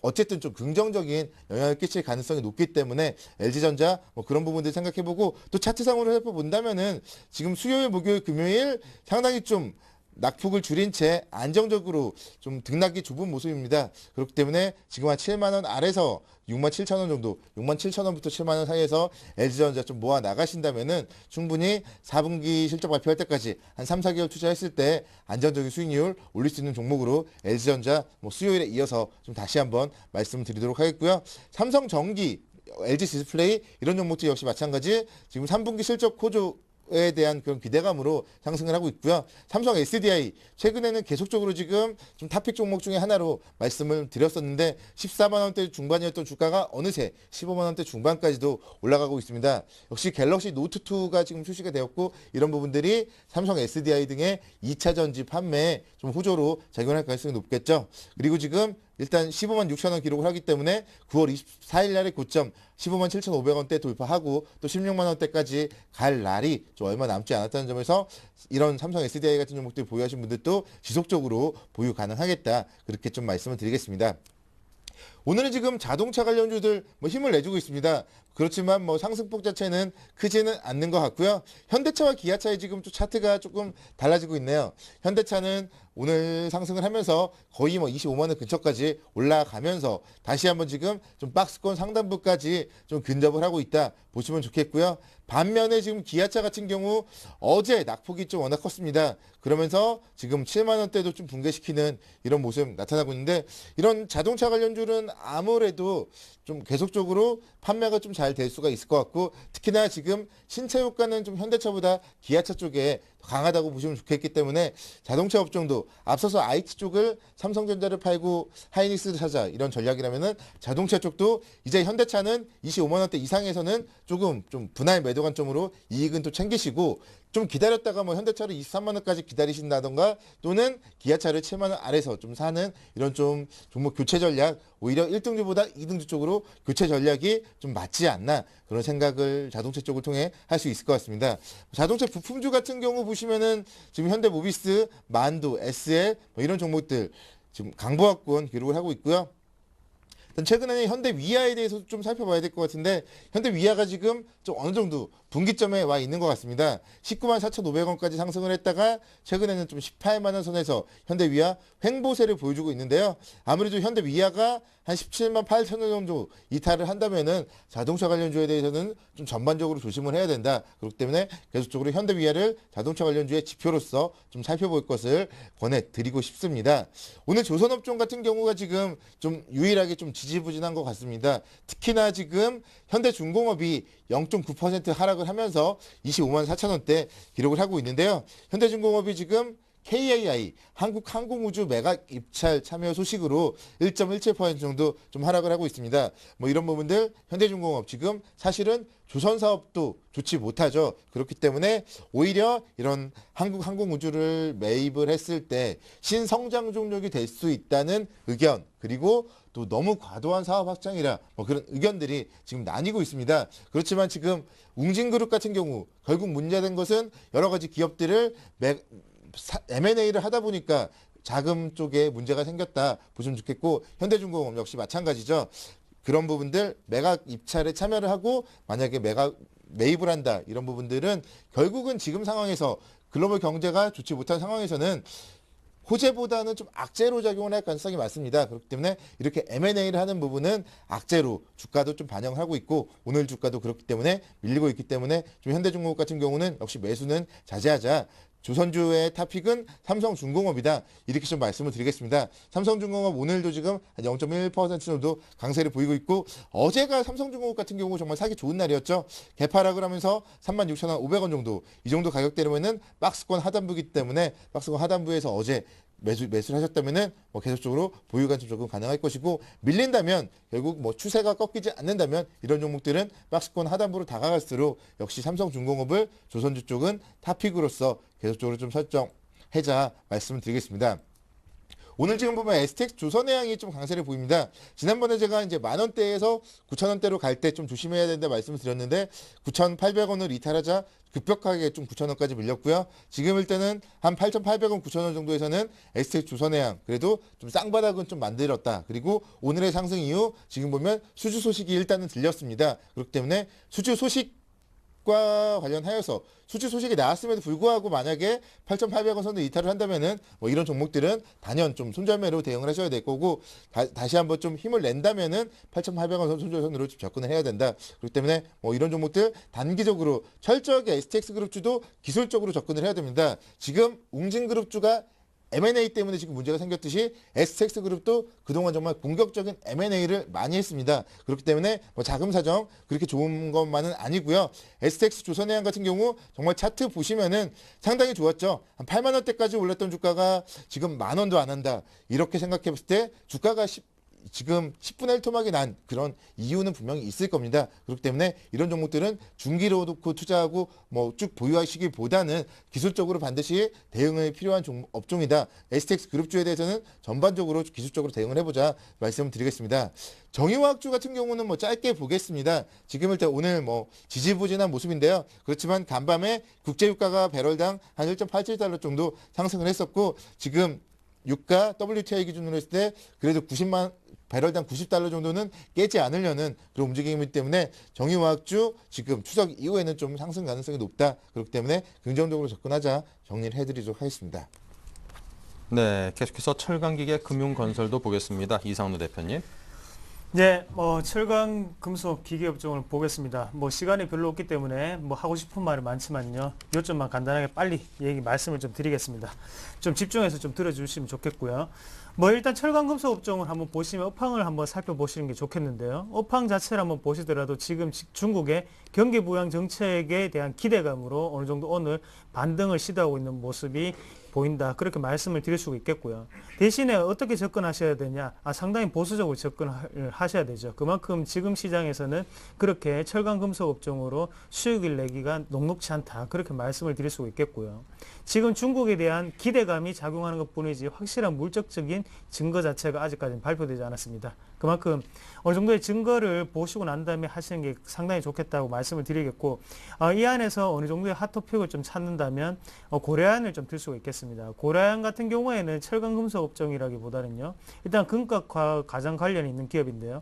어쨌든 좀 긍정적인 영향을 끼칠 가능성이 높기 때문에 LG전자 뭐 그런 부분들 생각해보고 또 차트상으로 살펴본다면은 지금 수요일, 목요일, 금요일 상당히 좀 낙폭을 줄인 채 안정적으로 좀 등락이 좁은 모습입니다. 그렇기 때문에 지금 한 7만 원 아래서 67,000원 정도, 67,000원부터 7만 원 사이에서 LG전자 좀 모아 나가신다면은 충분히 4분기 실적 발표할 때까지 한 3, 4개월 투자했을 때 안정적인 수익률 올릴 수 있는 종목으로 LG전자 뭐 수요일에 이어서 좀 다시 한번 말씀드리도록 하겠고요. 삼성전기, LG디스플레이 이런 종목들 역시 마찬가지 지금 3분기 실적 호조 에 대한 그런 기대감으로 상승을 하고 있고요. 삼성 SDI 최근에는 계속적으로 지금 좀 탑픽 종목 중에 하나로 말씀을 드렸었는데 14만 원대 중반이었던 주가가 어느새 15만 원대 중반까지도 올라가고 있습니다. 역시 갤럭시 노트2가 지금 출시가 되었고 이런 부분들이 삼성 SDI 등의 2차 전지 판매에 좀 호조로 작용할 가능성이 높겠죠. 그리고 지금 일단 15만 6천 원 기록을 하기 때문에 9월 24일 날의 고점 15만 7,500원대 돌파하고 또 16만 원대까지 갈 날이 좀 얼마 남지 않았다는 점에서 이런 삼성 SDI 같은 종목들 보유하신 분들도 지속적으로 보유 가능하겠다. 그렇게 좀 말씀을 드리겠습니다. 오늘은 지금 자동차 관련주들 뭐 힘을 내주고 있습니다. 그렇지만 뭐 상승폭 자체는 크지는 않는 것 같고요. 현대차와 기아차의 지금 또 차트가 조금 달라지고 있네요. 현대차는 오늘 상승을 하면서 거의 뭐 25만 원 근처까지 올라가면서 다시 한번 지금 좀 박스권 상단부까지 좀 근접을 하고 있다 보시면 좋겠고요. 반면에 지금 기아차 같은 경우 어제 낙폭이 좀 워낙 컸습니다. 그러면서 지금 7만 원대도 좀 붕괴시키는 이런 모습 나타나고 있는데 이런 자동차 관련주는 아무래도 좀 계속적으로 판매가 좀 잘 될 수가 있을 것 같고 특히나 지금 신차 효과는 좀 현대차보다 기아차 쪽에 강하다고 보시면 좋겠기 때문에 자동차 업종도 앞서서 IT 쪽을 삼성전자를 팔고 하이닉스를 사자 이런 전략이라면은 자동차 쪽도 이제 현대차는 25만 원대 이상에서는 조금 좀 분할 매도 관점으로 이익은 또 챙기시고 좀 기다렸다가 뭐 현대차를 23만 원까지 기다리신다던가 또는 기아차를 7만 원 아래서 좀 사는 이런 좀 종목 교체 전략 오히려 1등주보다 2등주 쪽으로 교체 전략이 좀 맞지 않나 그런 생각을 자동차 쪽을 통해 할 수 있을 것 같습니다. 자동차 부품주 같은 경우 보시면은 지금 현대모비스, 만두, SL 뭐 이런 종목들 지금 강보합권 기록을 하고 있고요. 최근에는 현대위아에 대해서 좀 살펴봐야 될 것 같은데 현대위아가 지금 좀 어느 정도 분기점에 와 있는 것 같습니다. 19만 4,500원까지 상승을 했다가 최근에는 좀 18만 원 선에서 현대위아 횡보세를 보여주고 있는데요. 아무래도 현대위아가 한 17만 8천 원 정도 이탈을 한다면은 자동차 관련주에 대해서는 좀 전반적으로 조심을 해야 된다. 그렇기 때문에 계속적으로 현대위아를 자동차 관련주의 지표로서 좀 살펴볼 것을 권해드리고 싶습니다. 오늘 조선업종 같은 경우가 지금 좀 유일하게 좀 지지부진한 것 같습니다. 특히나 지금 현대중공업이 0.9% 하락을 하면서 25만 4천 원대 기록을 하고 있는데요. 현대중공업이 지금 KAI 한국항공우주 매각 입찰 참여 소식으로 1.17% 정도 좀 하락을 하고 있습니다. 뭐 이런 부분들 현대중공업 지금 사실은 조선사업도 좋지 못하죠. 그렇기 때문에 오히려 이런 한국항공우주를 매입을 했을 때 신성장 종목이 될 수 있다는 의견 그리고 또 너무 과도한 사업 확장이라 뭐 그런 의견들이 지금 나뉘고 있습니다. 그렇지만 지금 웅진그룹 같은 경우 결국 문제된 것은 여러 가지 기업들을 M&A를 하다 보니까 자금 쪽에 문제가 생겼다 보시면 좋겠고, 현대중공업 역시 마찬가지죠. 그런 부분들 매각 입찰에 참여를 하고 만약에 매입을 한다, 이런 부분들은 결국은 지금 상황에서 글로벌 경제가 좋지 못한 상황에서는 호재보다는 좀 악재로 작용을 할 가능성이 많습니다. 그렇기 때문에 이렇게 M&A를 하는 부분은 악재로 주가도 좀 반영하고 있고, 오늘 주가도 그렇기 때문에 밀리고 있기 때문에 좀 현대중공업 같은 경우는 역시 매수는 자제하자. 조선주의 탑픽은 삼성중공업이다, 이렇게 좀 말씀을 드리겠습니다. 삼성중공업 오늘도 지금 한 0.1% 정도 강세를 보이고 있고, 어제가 삼성중공업 같은 경우 정말 사기 좋은 날이었죠. 개파락을 하면서 36,500원 정도, 이 정도 가격대라면은 박스권 하단부이기 때문에 박스권 하단부에서 어제 매수를 하셨다면은 뭐 계속적으로 보유가 좀 조금 가능할 것이고, 밀린다면 결국 뭐 추세가 꺾이지 않는다면 이런 종목들은 박스권 하단부로 다가갈수록 역시 삼성중공업을 조선주 쪽은 탑픽으로서 계속적으로 좀 설정해자 말씀을 드리겠습니다. 오늘 지금 보면 STX 조선해양이 좀 강세를 보입니다. 지난번에 제가 이제 10,000원대에서 9,000원대로 갈 때 좀 조심해야 된다 말씀을 드렸는데 9,800원을 이탈하자 급격하게 좀 9,000원까지 밀렸고요. 지금일 때는 한 8,800원, 9,000원 정도에서는 STX 조선해양 그래도 좀 쌍바닥은 좀 만들었다. 그리고 오늘의 상승 이후 지금 보면 수주 소식이 일단은 들렸습니다. 그렇기 때문에 수주 소식과 관련하여서 수주 소식이 나왔음에도 불구하고 만약에 8,800원 선도 이탈을 한다면은 뭐 이런 종목들은 단연 좀 손절매로 대응을 하셔야 될 거고, 다시 한번 좀 힘을 낸다면은 8,800원 손절선으로 좀 접근을 해야 된다. 그렇기 때문에 뭐 이런 종목들 단기적으로 철저하게 STX 그룹주도 기술적으로 접근을 해야 됩니다. 지금 웅진그룹주가 M&A 때문에 지금 문제가 생겼듯이 STX 그룹도 그동안 정말 공격적인 M&A를 많이 했습니다. 그렇기 때문에 뭐 자금 사정 그렇게 좋은 것만은 아니고요. STX 조선해양 같은 경우 정말 차트 보시면은 상당히 좋았죠. 한 8만 원대까지 올랐던 주가가 지금 10,000원도 안 한다. 이렇게 생각해 봤을 때 주가가 지금 10분의 1 토막이 난 그런 이유는 분명히 있을 겁니다. 그렇기 때문에 이런 종목들은 중기로 놓고 투자하고 뭐 쭉 보유하시기보다는 기술적으로 반드시 대응이 필요한 업종이다. STX 그룹주에 대해서는 전반적으로 기술적으로 대응을 해보자 말씀을 드리겠습니다. 정유화학주 같은 경우는 뭐 짧게 보겠습니다. 지금 일단 오늘 뭐 지지부진한 모습인데요. 그렇지만 간밤에 국제유가가 배럴당 한 1.87달러 정도 상승을 했었고, 지금 유가 WTI 기준으로 했을 때 그래도 배럴당 90달러 정도는 깨지 않으려는 그런 움직임이기 때문에 정유화학주 지금 추석 이후에는 좀 상승 가능성이 높다. 그렇기 때문에 긍정적으로 접근하자 정리를 해드리도록 하겠습니다. 네, 계속해서 철강기계 금융건설도 보겠습니다. 이상로 대표님. 네, 철강 금속 기계 업종을 보겠습니다. 뭐 시간이 별로 없기 때문에 뭐 하고 싶은 말이 많지만요. 요점만 간단하게 빨리 말씀을 좀 드리겠습니다. 좀 집중해서 좀 들어주시면 좋겠고요. 뭐 일단 철강 금속 업종을 한번 보시면 업황을 한번 살펴보시는 게 좋겠는데요. 업황 자체를 한번 보시더라도 지금 중국의 경기 부양 정책에 대한 기대감으로 어느 정도 오늘 반등을 시도하고 있는 모습이 보인다. 그렇게 말씀을 드릴 수가 있겠고요. 대신에 어떻게 접근하셔야 되냐? 상당히 보수적으로 접근을 하셔야 되죠. 그만큼 지금 시장에서는 그렇게 철강 금속 업종으로 수익을 내기가 녹록지 않다. 그렇게 말씀을 드릴 수가 있겠고요. 지금 중국에 대한 기대감이 작용하는 것뿐이지 확실한 물적적인 증거 자체가 아직까지는 발표되지 않았습니다. 그만큼 어느 정도의 증거를 보시고 난 다음에 하시는 게 상당히 좋겠다고 말씀을 드리겠고, 이 안에서 어느 정도의 핫토픽을 좀 찾는다면 고려안을 좀 들 수가 있겠습니다. 고려안 같은 경우에는 철강 금속 업종이라기보다는요, 일단 금값과 가장 관련이 있는 기업인데요.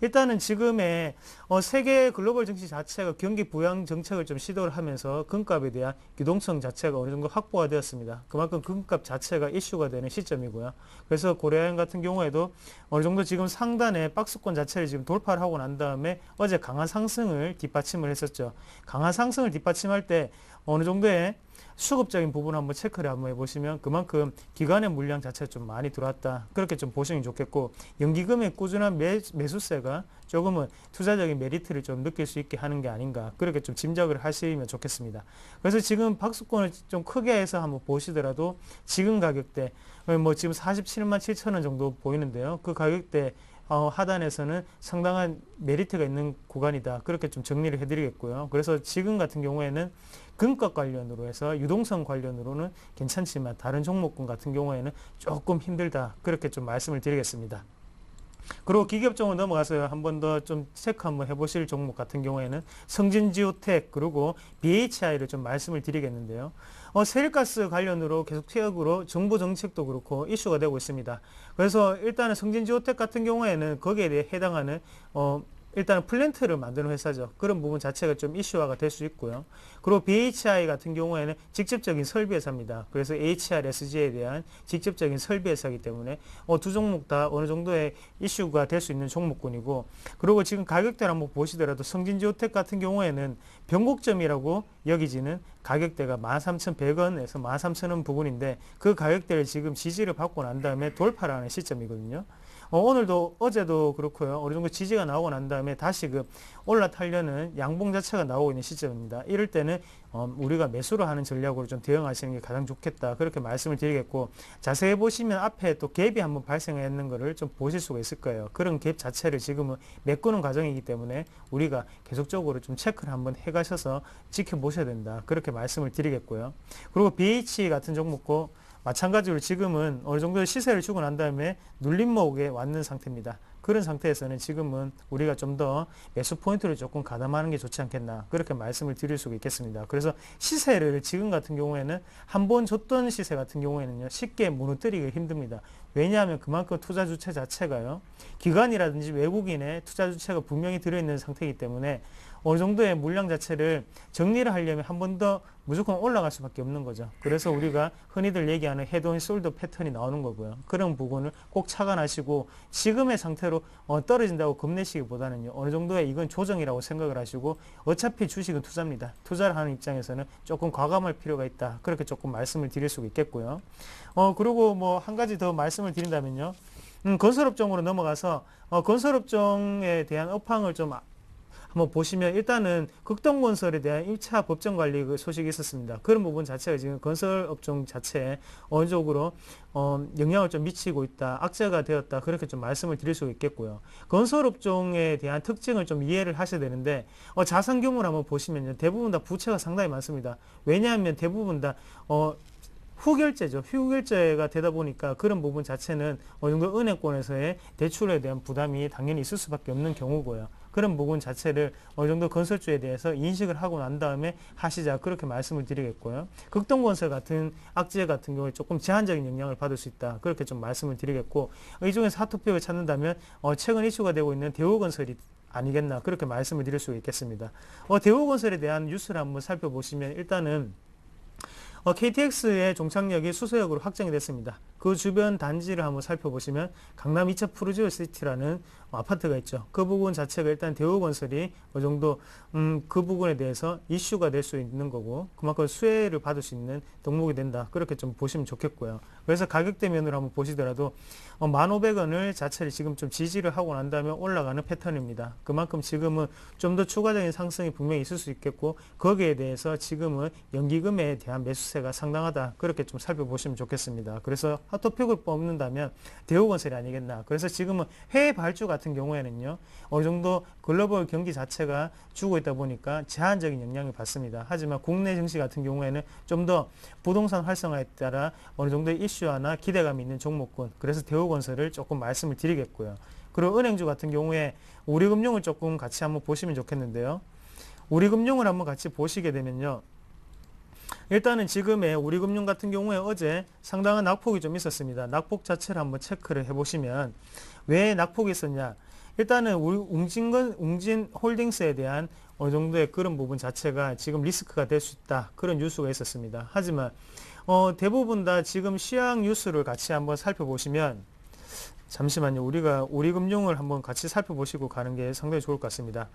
일단은 지금의 세계 글로벌 증시 자체가 경기 부양 정책을 좀 시도를 하면서 금값에 대한 유동성 자체가 어느 정도 확보가 되었습니다. 그만큼 금값 자체가 이슈가 되는 시점이고요. 그래서 고려안 같은 경우에도 어느 정도 지금 상단에 박스권 자체를 지금 돌파를 하고 난 다음에 어제 강한 상승을 뒷받침을 했었죠. 강한 상승을 뒷받침할 때 어느 정도의 수급적인 부분 한번 체크를 한번 해보시면 그만큼 기관의 물량 자체가 좀 많이 들어왔다. 그렇게 좀 보시면 좋겠고, 연기금의 꾸준한 매수세가 조금은 투자적인 메리트를 좀 느낄 수 있게 하는 게 아닌가. 그렇게 좀 짐작을 하시면 좋겠습니다. 그래서 지금 박스권을 좀 크게 해서 한번 보시더라도 지금 가격대, 뭐 지금 47만 7천 원 정도 보이는데요. 그 가격대 하단에서는 상당한 메리트가 있는 구간이다. 그렇게 좀 정리를 해드리겠고요. 그래서 지금 같은 경우에는 금값 관련으로 해서 유동성 관련으로는 괜찮지만 다른 종목군 같은 경우에는 조금 힘들다. 그렇게 좀 말씀을 드리겠습니다. 그리고 기계업종으로 넘어가서 한 번 더 좀 체크 한번 해보실 종목 같은 경우에는 성진지오텍 그리고 BHI를 좀 말씀을 드리겠는데요. 세일가스 관련으로 계속 퇴역으로 정부 정책도 그렇고 이슈가 되고 있습니다. 그래서 일단은 성진지오텍 같은 경우에는 거기에 대해 해당하는 일단은 플랜트를 만드는 회사죠. 그런 부분 자체가 좀 이슈화가 될 수 있고요. 그리고 BHI 같은 경우에는 직접적인 설비 회사입니다. 그래서 HRSG에 대한 직접적인 설비 회사이기 때문에 두 종목 다 어느 정도의 이슈가 될 수 있는 종목군이고, 그리고 지금 가격대를 한번 보시더라도 성진지오텍 같은 경우에는 변곡점이라고 여기지는 가격대가 13,100원에서 13,000원 부분인데, 그 가격대를 지금 지지를 받고 난 다음에 돌파를 하는 시점이거든요. 오늘도 어제도 그렇고요. 어느 정도 지지가 나오고 난 다음에 다시 올라타려는 양봉 자체가 나오고 있는 시점입니다. 이럴 때는 우리가 매수를 하는 전략으로 좀 대응하시는 게 가장 좋겠다. 그렇게 말씀을 드리겠고, 자세히 보시면 앞에 또 갭이 한번 발생했는 거를 좀 보실 수가 있을 거예요. 그런 갭 자체를 지금은 메꾸는 과정이기 때문에 우리가 계속적으로 좀 체크를 한번 해가셔서 지켜보셔야 된다. 그렇게 말씀을 드리겠고요. 그리고 BH 같은 종목도 마찬가지로 지금은 어느 정도 시세를 주고 난 다음에 눌림목에 왔는 상태입니다. 그런 상태에서는 지금은 우리가 좀 더 매수 포인트를 조금 가담하는 게 좋지 않겠나, 그렇게 말씀을 드릴 수가 있겠습니다. 그래서 시세를 지금 같은 경우에는 한번 줬던 시세 같은 경우에는요, 쉽게 무너뜨리기 힘듭니다. 왜냐하면 그만큼 투자 주체 자체가요, 기관이라든지 외국인의 투자 주체가 분명히 들어있는 상태이기 때문에 어느 정도의 물량 자체를 정리를 하려면 한 번 더 무조건 올라갈 수밖에 없는 거죠. 그래서 우리가 흔히들 얘기하는 헤드온 숄더 패턴이 나오는 거고요. 그런 부분을 꼭 착안하시고, 지금의 상태로 떨어진다고 겁내시기보다는요, 어느 정도의 이건 조정이라고 생각을 하시고, 어차피 주식은 투자입니다. 투자를 하는 입장에서는 조금 과감할 필요가 있다. 그렇게 조금 말씀을 드릴 수가 있겠고요. 그리고 한 가지 더 말씀을 드린다면요. 건설업종으로 넘어가서 건설업종에 대한 업황을 좀 한번 보시면, 일단은 극동건설에 대한 1차 법정관리 소식이 있었습니다. 그런 부분 자체가 지금 건설업종 자체에 어느 쪽으로 영향을 좀 미치고 있다, 악재가 되었다, 그렇게 좀 말씀을 드릴 수 있겠고요. 건설업종에 대한 특징을 좀 이해를 하셔야 되는데, 자산 규모를 한번 보시면요, 대부분 다 부채가 상당히 많습니다. 왜냐하면 대부분 다 후결제죠. 후결제가 되다 보니까 그런 부분 자체는 어느 정도 은행권에서의 대출에 대한 부담이 당연히 있을 수밖에 없는 경우고요. 그런 부분 자체를 어느 정도 건설주에 대해서 인식을 하고 난 다음에 하시자, 그렇게 말씀을 드리겠고요. 극동건설 같은 악재 같은 경우에 조금 제한적인 영향을 받을 수 있다, 그렇게 좀 말씀을 드리겠고, 이 중에서 핫토픽을 찾는다면 최근 이슈가 되고 있는 대우건설이 아니겠나, 그렇게 말씀을 드릴 수 있겠습니다. 대우건설에 대한 뉴스를 한번 살펴보시면, 일단은 KTX의 종착역이 수서역으로 확정이 됐습니다. 그 주변 단지를 한번 살펴보시면 강남 2차 푸르지오 시티라는 아파트가 있죠. 그 부분 자체가 일단 대우건설이 어느 정도 그 부분에 대해서 이슈가 될 수 있는 거고, 그만큼 수혜를 받을 수 있는 종목이 된다, 그렇게 좀 보시면 좋겠고요. 그래서 가격대 면으로 한번 보시더라도 1,500원을 자체를 지금 좀 지지를 하고 난 다음에 올라가는 패턴입니다. 그만큼 지금은 좀 더 추가적인 상승이 분명히 있을 수 있겠고, 거기에 대해서 지금은 연기금에 대한 매수세가 상당하다, 그렇게 좀 살펴보시면 좋겠습니다. 그래서 핫토픽을 뽑는다면 대우건설이 아니겠나. 그래서 지금은 해외 발주 같은 경우에는요, 어느 정도 글로벌 경기 자체가 주고 있다 보니까 제한적인 영향을 받습니다. 하지만 국내 증시 같은 경우에는 좀 더 부동산 활성화에 따라 어느 정도의 이슈화나 기대감이 있는 종목군, 그래서 대우건설을 조금 말씀을 드리겠고요. 그리고 은행주 같은 경우에 우리금융을 조금 같이 한번 보시면 좋겠는데요. 우리금융을 한번 같이 보시게 되면요, 일단은 지금의 우리금융 같은 경우에 어제 상당한 낙폭이 좀 있었습니다. 낙폭 자체를 한번 체크를 해보시면, 왜 낙폭이 있었냐, 일단은 우리 웅진 홀딩스에 대한 어느 정도의 그런 부분 자체가 지금 리스크가 될 수 있다, 그런 뉴스가 있었습니다. 하지만 대부분 다 지금 시황 뉴스를 같이 한번 살펴보시면, 잠시만요, 우리가 우리금융을 한번 같이 살펴보시고 가는 게 상당히 좋을 것 같습니다.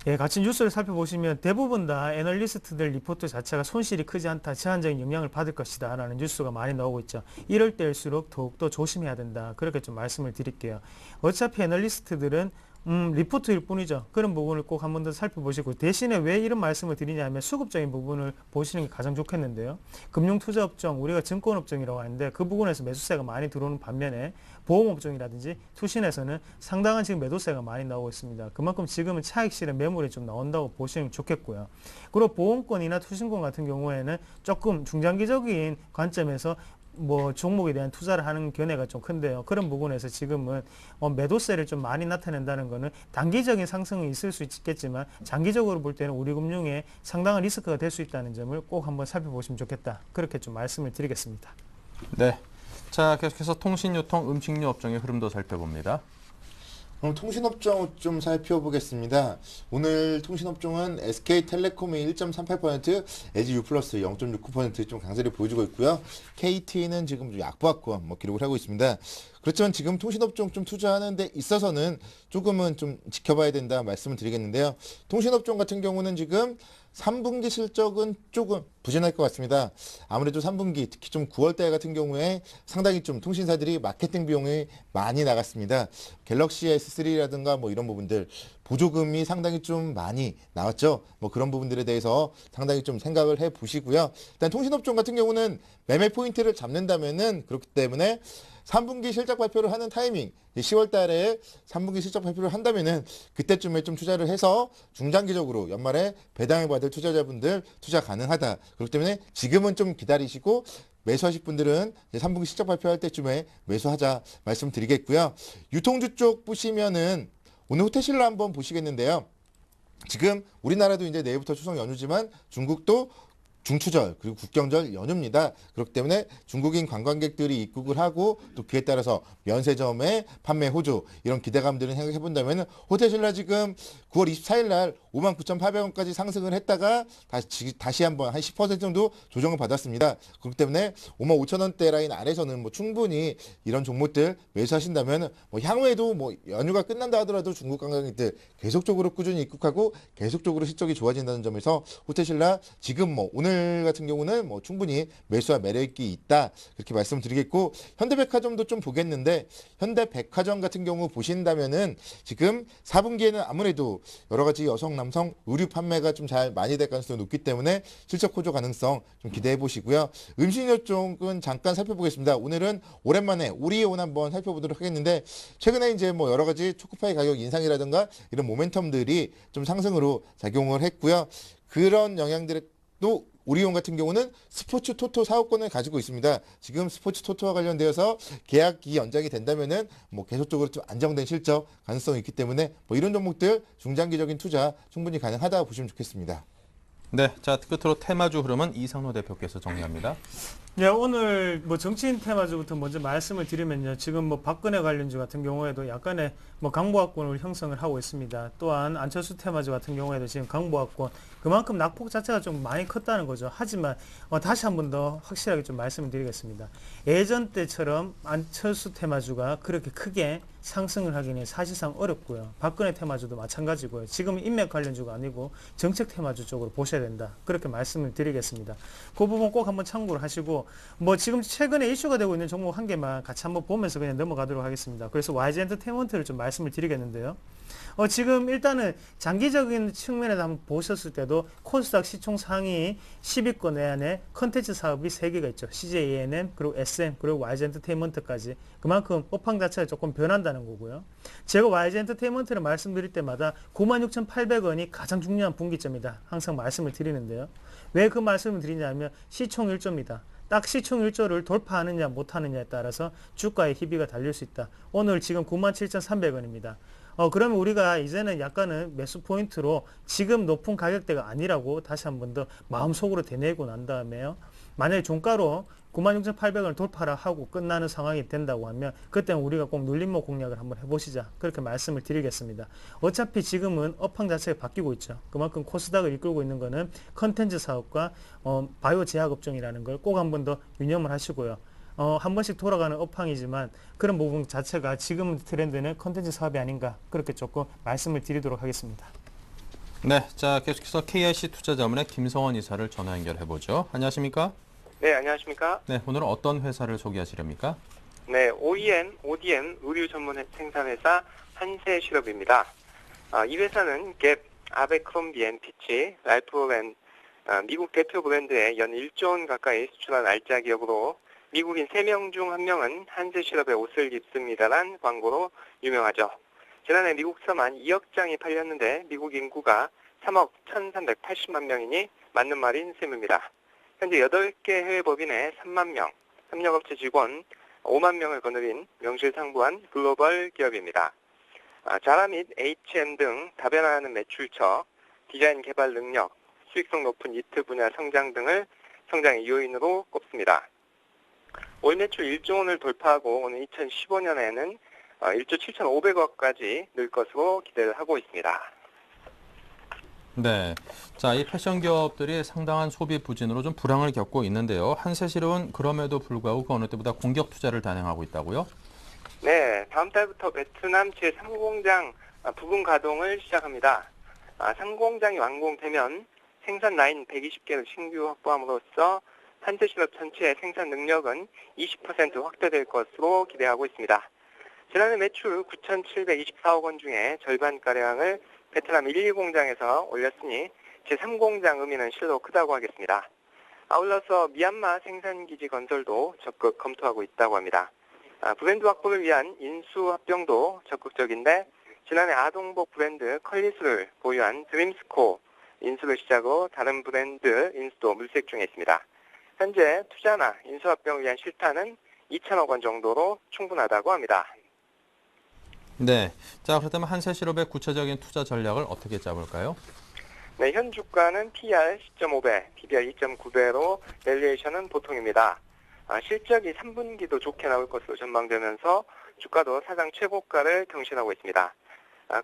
예, 같이 뉴스를 살펴보시면 대부분 다 애널리스트들 리포트 자체가 손실이 크지 않다, 제한적인 영향을 받을 것이다 라는 뉴스가 많이 나오고 있죠. 이럴 때일수록 더욱더 조심해야 된다, 그렇게 좀 말씀을 드릴게요. 어차피 애널리스트들은 리포트일 뿐이죠. 그런 부분을 꼭 한 번 더 살펴보시고, 대신에 왜 이런 말씀을 드리냐면 수급적인 부분을 보시는 게 가장 좋겠는데요. 금융투자업종, 우리가 증권업종이라고 하는데 그 부분에서 매수세가 많이 들어오는 반면에 보험업종이라든지 투신에서는 상당한 지금 매도세가 많이 나오고 있습니다. 그만큼 지금은 차익 실현 매물이 좀 나온다고 보시면 좋겠고요. 그리고 보험권이나 투신권 같은 경우에는 조금 중장기적인 관점에서 뭐 종목에 대한 투자를 하는 견해가 좀 큰데요. 그런 부분에서 지금은 매도세를 좀 많이 나타낸다는 거는 단기적인 상승은 있을 수 있겠지만 장기적으로 볼 때는 우리 금융에 상당한 리스크가 될 수 있다는 점을 꼭 한번 살펴보시면 좋겠다. 그렇게 좀 말씀을 드리겠습니다. 네. 자, 계속해서 통신유통, 음식료 업종의 흐름도 살펴봅니다. 그럼 통신업종 좀 살펴보겠습니다. 오늘 통신업종은 SK텔레콤이 1.38%, LG U+스 0.69% 좀 강세를 보여주고 있고요. KT는 지금 좀 약보합권 기록을 하고 있습니다. 그렇지만 지금 통신업종 좀 투자하는 데 있어서는 조금은 좀 지켜봐야 된다 말씀을 드리겠는데요. 통신업종 같은 경우는 지금 3분기 실적은 조금 부진할 것 같습니다. 아무래도 3분기 특히 좀 9월달 같은 경우에 상당히 좀 통신사들이 마케팅 비용이 많이 나갔습니다. 갤럭시 S3라든가 이런 부분들 보조금이 상당히 좀 많이 나왔죠. 그런 부분들에 대해서 상당히 좀 생각을 해 보시고요. 일단 통신업종 같은 경우는 매매 포인트를 잡는다면은 그렇기 때문에 3분기 실적 발표를 하는 타이밍, 10월 달에 3분기 실적 발표를 한다면은 그때쯤에 좀 투자를 해서 중장기적으로 연말에 배당을 받을 투자자분들 투자 가능하다. 그렇기 때문에 지금은 좀 기다리시고 매수하실 분들은 3분기 실적 발표할 때쯤에 매수하자 말씀드리겠고요. 유통주 쪽 보시면은 오늘 호텔신라 한번 보시겠는데요. 지금 우리나라도 이제 내일부터 추석 연휴지만 중국도 중추절 그리고 국경절 연휴입니다. 그렇기 때문에 중국인 관광객들이 입국을 하고 또 그에 따라서 면세점의 판매 호조 이런 기대감들을 생각해 본다면 호텔신라 지금 9월 24일 날 59,800원까지 상승을 했다가 다시 한번 한 10% 정도 조정을 받았습니다. 그렇기 때문에 55,000원대 라인 아래서는 충분히 이런 종목들 매수하신다면 향후에도 연휴가 끝난다 하더라도 중국 관광객들 계속적으로 꾸준히 입국하고 계속적으로 실적이 좋아진다는 점에서 호텔신라 지금 오늘 같은 경우는 충분히 매수와 매력이 있다 그렇게 말씀드리겠고 현대백화점도 좀 보겠는데 현대백화점 같은 경우 보신다면은 지금 4분기에는 아무래도 여러 가지 여성 남성 의류 판매가 좀 잘 많이 될 가능성이 높기 때문에 실적 호조 가능성 좀 기대해 보시고요. 음식료 쪽은 잠깐 살펴보겠습니다. 오늘은 오랜만에 오리온 한번 살펴보도록 하겠는데 최근에 이제 여러 가지 초코파이 가격 인상이라든가 이런 모멘텀들이 좀 상승으로 작용을 했고요. 그런 영향들에 또 오리온 같은 경우는 스포츠 토토 사업권을 가지고 있습니다. 지금 스포츠 토토와 관련되어서 계약이 연장이 된다면은 계속적으로 좀 안정된 실적 가능성이 있기 때문에 이런 종목들 중장기적인 투자 충분히 가능하다 보시면 좋겠습니다. 네, 자 끝으로 테마주 흐름은 이상로 대표께서 정리합니다. 네, 오늘 정치인 테마주부터 먼저 말씀을 드리면요. 지금 박근혜 관련주 같은 경우에도 약간의 강보합권을 형성을 하고 있습니다. 또한 안철수 테마주 같은 경우에도 지금 강보합권 그만큼 낙폭 자체가 좀 많이 컸다는 거죠. 하지만 다시 한 번 더 확실하게 좀 말씀을 드리겠습니다. 예전 때처럼 안철수 테마주가 그렇게 크게 상승을 하기는 사실상 어렵고요. 박근혜 테마주도 마찬가지고요. 지금 인맥 관련주가 아니고 정책 테마주 쪽으로 보셔야 된다. 그렇게 말씀을 드리겠습니다. 그 부분 꼭 한번 참고를 하시고 지금 최근에 이슈가 되고 있는 종목 한 개만 같이 한번 보면서 그냥 넘어가도록 하겠습니다. 그래서 YG 엔터테인먼트를 좀 말씀을 드리겠는데요. 지금 일단은 장기적인 측면에서 한번 보셨을 때도 코스닥 시총 상위 10위권 내안에 컨텐츠 사업이 3개가 있죠. CJ ENM, 그리고 SM, 그리고 YG 엔터테인먼트까지. 그만큼 업황 자체가 조금 변한다는 거고요. 제가 YG 엔터테인먼트를 말씀드릴 때마다 96,800원이 가장 중요한 분기점이다. 항상 말씀을 드리는데요. 왜 그 말씀을 드리냐면 시총 1조입니다. 딱 시총 1조를 돌파하느냐 못하느냐에 따라서 주가의 희비가 달릴 수 있다. 오늘 지금 97,300원입니다. 그러면 우리가 이제는 약간은 매수 포인트로 지금 높은 가격대가 아니라고 다시 한 번 더 마음속으로 되뇌고 난 다음에요. 만약에 종가로 96,800원을 돌파를 하고 끝나는 상황이 된다고 하면 그때는 우리가 꼭 눌림목 공략을 한번 해보시자. 그렇게 말씀을 드리겠습니다. 어차피 지금은 업황 자체가 바뀌고 있죠. 그만큼 코스닥을 이끌고 있는 거는 컨텐츠 사업과 바이오 제약업종이라는 걸 꼭 한번 더 유념을 하시고요. 한 번씩 돌아가는 업황이지만 그런 부분 자체가 지금 트렌드는 컨텐츠 사업이 아닌가 그렇게 조금 말씀을 드리도록 하겠습니다. 네, 자 계속해서 KIC 투자자문의 김성원 이사를 전화 연결해보죠. 안녕하십니까? 네, 안녕하십니까? 네, 오늘은 어떤 회사를 소개하시렵니까? 네, ODM 의류 전문 생산회사 한세실업입니다. 이 회사는 갭, 아베크롬비 앤 피치, 랄프앤 미국 대표 브랜드에 연 1조 원 가까이 수출한 알짜 기업으로 미국인 3명 중 1명은 한세실업의 옷을 입습니다란 광고로 유명하죠. 지난해 미국서만 2억 장이 팔렸는데 미국 인구가 3억 1,380만 명이니 맞는 말인 셈입니다. 현재 8개 해외 법인에 3만 명, 협력업체 직원 5만 명을 거느린 명실상부한 글로벌 기업입니다. 자라 및 H&M 등 다변화하는 매출처, 디자인 개발 능력, 수익성 높은 니트 분야 성장 등을 성장의 요인으로 꼽습니다. 올 매출 1조 원을 돌파하고 오는 2015년에는 1조 7,500억까지 늘 것으로 기대를 하고 있습니다. 네. 자, 이 패션 기업들이 상당한 소비 부진으로 좀 불황을 겪고 있는데요. 한세실은 그럼에도 불구하고 그 어느 때보다 공격 투자를 단행하고 있다고요? 네, 다음 달부터 베트남 제3공장 부분 가동을 시작합니다. 3공장이 완공되면 생산 라인 120개를 신규 확보함으로써 한세실업 전체의 생산 능력은 20% 확대될 것으로 기대하고 있습니다. 지난해 매출 9,724억 원 중에 절반가량을 베트남 1, 2공장에서 올렸으니 제3공장 의미는 실로 크다고 하겠습니다. 아울러서 미얀마 생산기지 건설도 적극 검토하고 있다고 합니다. 브랜드 확보를 위한 인수 합병도 적극적인데 지난해 아동복 브랜드 컬리스를 보유한 드림스코 인수를 시작으로 다른 브랜드 인수도 물색 중에 있습니다. 현재 투자나 인수 합병을 위한 실탄은 2천억 원 정도로 충분하다고 합니다. 네. 자, 그렇다면 한세실업의 구체적인 투자 전략을 어떻게 짜볼까요? 네, 현 주가는 PR 10.5배, PBR 2.9배로 밸류에이션은 보통입니다. 실적이 3분기도 좋게 나올 것으로 전망되면서 주가도 사상 최고가를 경신하고 있습니다.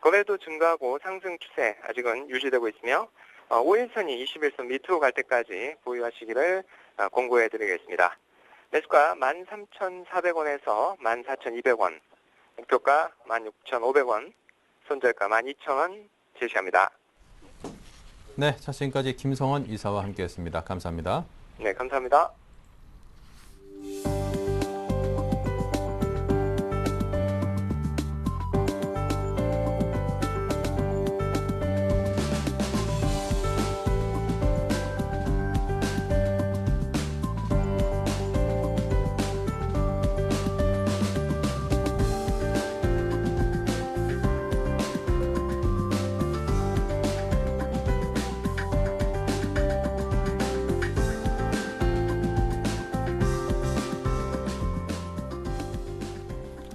거래도 증가하고 상승 추세 아직은 유지되고 있으며 5일선이 21선 밑으로 갈 때까지 보유하시기를 공고해드리겠습니다. 매수가 13,400원에서 14,200원, 목표가 16,500원, 손절가 12,000원 제시합니다. 네, 자, 지금까지 김성원 이사와 함께했습니다. 감사합니다. 네, 감사합니다.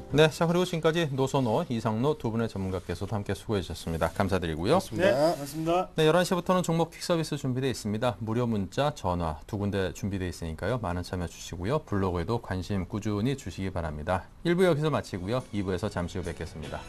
네, 자, 그리고 지금까지 노선호, 이상로 두 분의 전문가께서도 함께 수고해 주셨습니다. 감사드리고요. 네, 맞습니다. 네, 11시부터는 종목 퀵 서비스 준비되어 있습니다. 무료 문자, 전화 두 군데 준비되어 있으니까요. 많은 참여 주시고요. 블로그에도 관심 꾸준히 주시기 바랍니다. 1부 여기서 마치고요. 2부에서 잠시 후 뵙겠습니다.